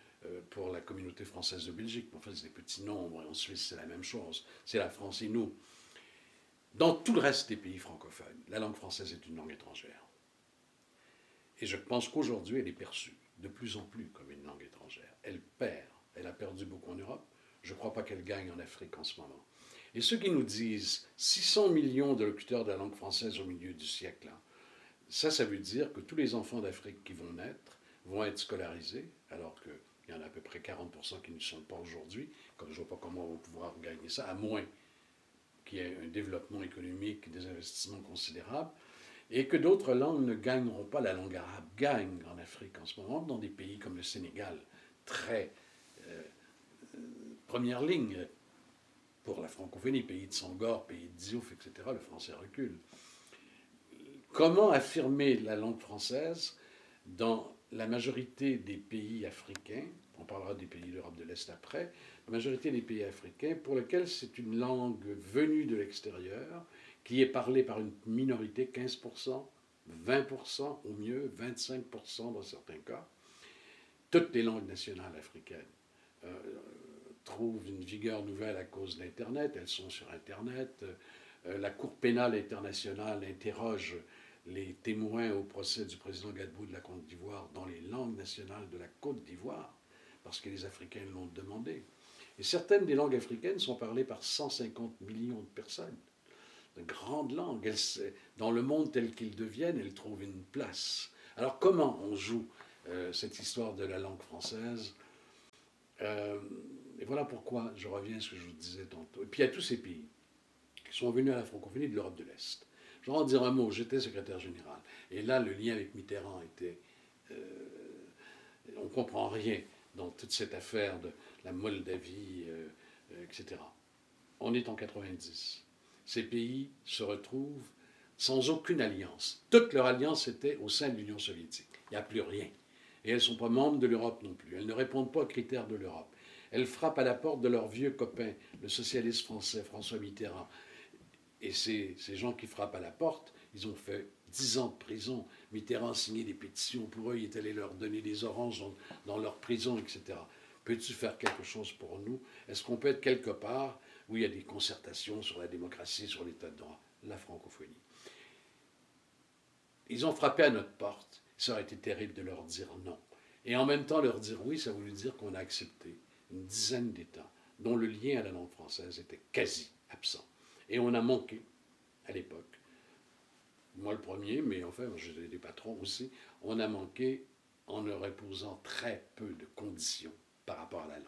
pour la communauté française de Belgique, mais enfin c'est des petits nombres, et en Suisse c'est la même chose, c'est la France et nous. Dans tout le reste des pays francophones, la langue française est une langue étrangère. Et je pense qu'aujourd'hui elle est perçue de plus en plus comme une langue étrangère. Elle a perdu beaucoup en Europe, je ne crois pas qu'elle gagne en Afrique en ce moment. Et ceux qui nous disent 600 millions de locuteurs de la langue française au milieu du siècle, hein, ça veut dire que tous les enfants d'Afrique qui vont naître vont être scolarisés, alors qu'il y en a à peu près 40% qui ne sont pas aujourd'hui. Comme je ne vois pas comment on va pouvoir gagner ça, à moins qu'il y ait un développement économique, des investissements considérables, et que d'autres langues ne gagneront pas. La langue arabe gagne en Afrique en ce moment, dans des pays comme le Sénégal, très première ligne pour la francophonie, pays de Senghor, pays de Diouf, etc., le français recule. Comment affirmer la langue française dans la majorité des pays africains, on parlera des pays d'Europe de l'Est après, la majorité des pays africains pour lesquels c'est une langue venue de l'extérieur, qui est parlée par une minorité, 15%, 20% au mieux, 25% dans certains cas. Toutes les langues nationales africaines trouvent une vigueur nouvelle à cause d'Internet, elles sont sur Internet. La Cour pénale internationale interroge les témoins au procès du président Gbagbo de la Côte d'Ivoire dans les langues nationales de la Côte d'Ivoire, parce que les Africains l'ont demandé. Et certaines des langues africaines sont parlées par 150 millions de personnes. De grandes langues. Dans le monde tel qu'il devienne, elles trouvent une place. Alors comment on joue cette histoire de la langue française et voilà pourquoi je reviens à ce que je vous disais tantôt. Et puis il y a tous ces pays qui sont venus à la francophonie de l'Europe de l'Est. Je vais en dire un mot, j'étais secrétaire général. Et là, le lien avec Mitterrand était... on ne comprend rien dans toute cette affaire de la Moldavie, etc. On est en 90. Ces pays se retrouvent sans aucune alliance. Toute leur alliance était au sein de l'Union soviétique. Il n'y a plus rien. Et elles ne sont pas membres de l'Europe non plus. Elles ne répondent pas aux critères de l'Europe. Elles frappent à la porte de leur vieux copain, le socialiste français François Mitterrand. Et ces gens qui frappent à la porte, ils ont fait 10 ans de prison. Mitterrand signait des pétitions pour eux, il est allé leur donner des oranges dans leur prison, etc. Peux-tu faire quelque chose pour nous? Est-ce qu'on peut être quelque part où il y a des concertations sur la démocratie, sur l'état de droit? La francophonie. Ils ont frappé à notre porte. Ça aurait été terrible de leur dire non. Et en même temps, leur dire oui, ça voulait dire qu'on a accepté une dizaine d'États dont le lien à la langue française était quasi absent. Et on a manqué, à l'époque, moi le premier, mais enfin, j'étais des patrons aussi, on a manqué en leur imposant très peu de conditions par rapport à la langue.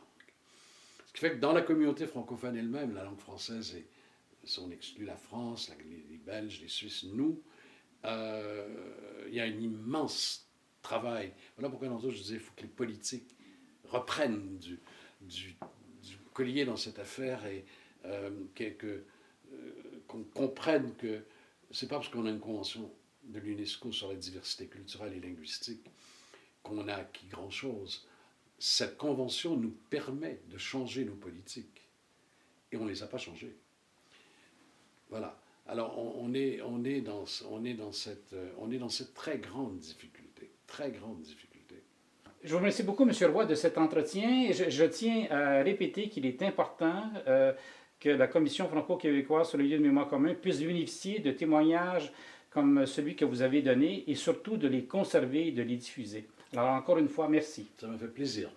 Ce qui fait que dans la communauté francophone elle-même, la langue française, si on exclut la France, les Belges, les Suisses, nous, il y a un immense travail. Voilà pourquoi dans je disais qu'il faut que les politiques reprennent du collier dans cette affaire et qu'on comprenne que c'est pas parce qu'on a une convention de l'UNESCO sur la diversité culturelle et linguistique qu'on a acquis grand-chose. Cette convention nous permet de changer nos politiques et on ne les a pas changées. Voilà. Alors on est dans cette très grande difficulté, très grande difficulté. Je vous remercie beaucoup, M. Roy, de cet entretien. Je tiens à répéter qu'il est important que la Commission franco-québécoise sur le lieu de mémoire commun puisse bénéficier de témoignages comme celui que vous avez donné et surtout de les conserver et de les diffuser. Alors encore une fois, merci. Ça m'a fait plaisir.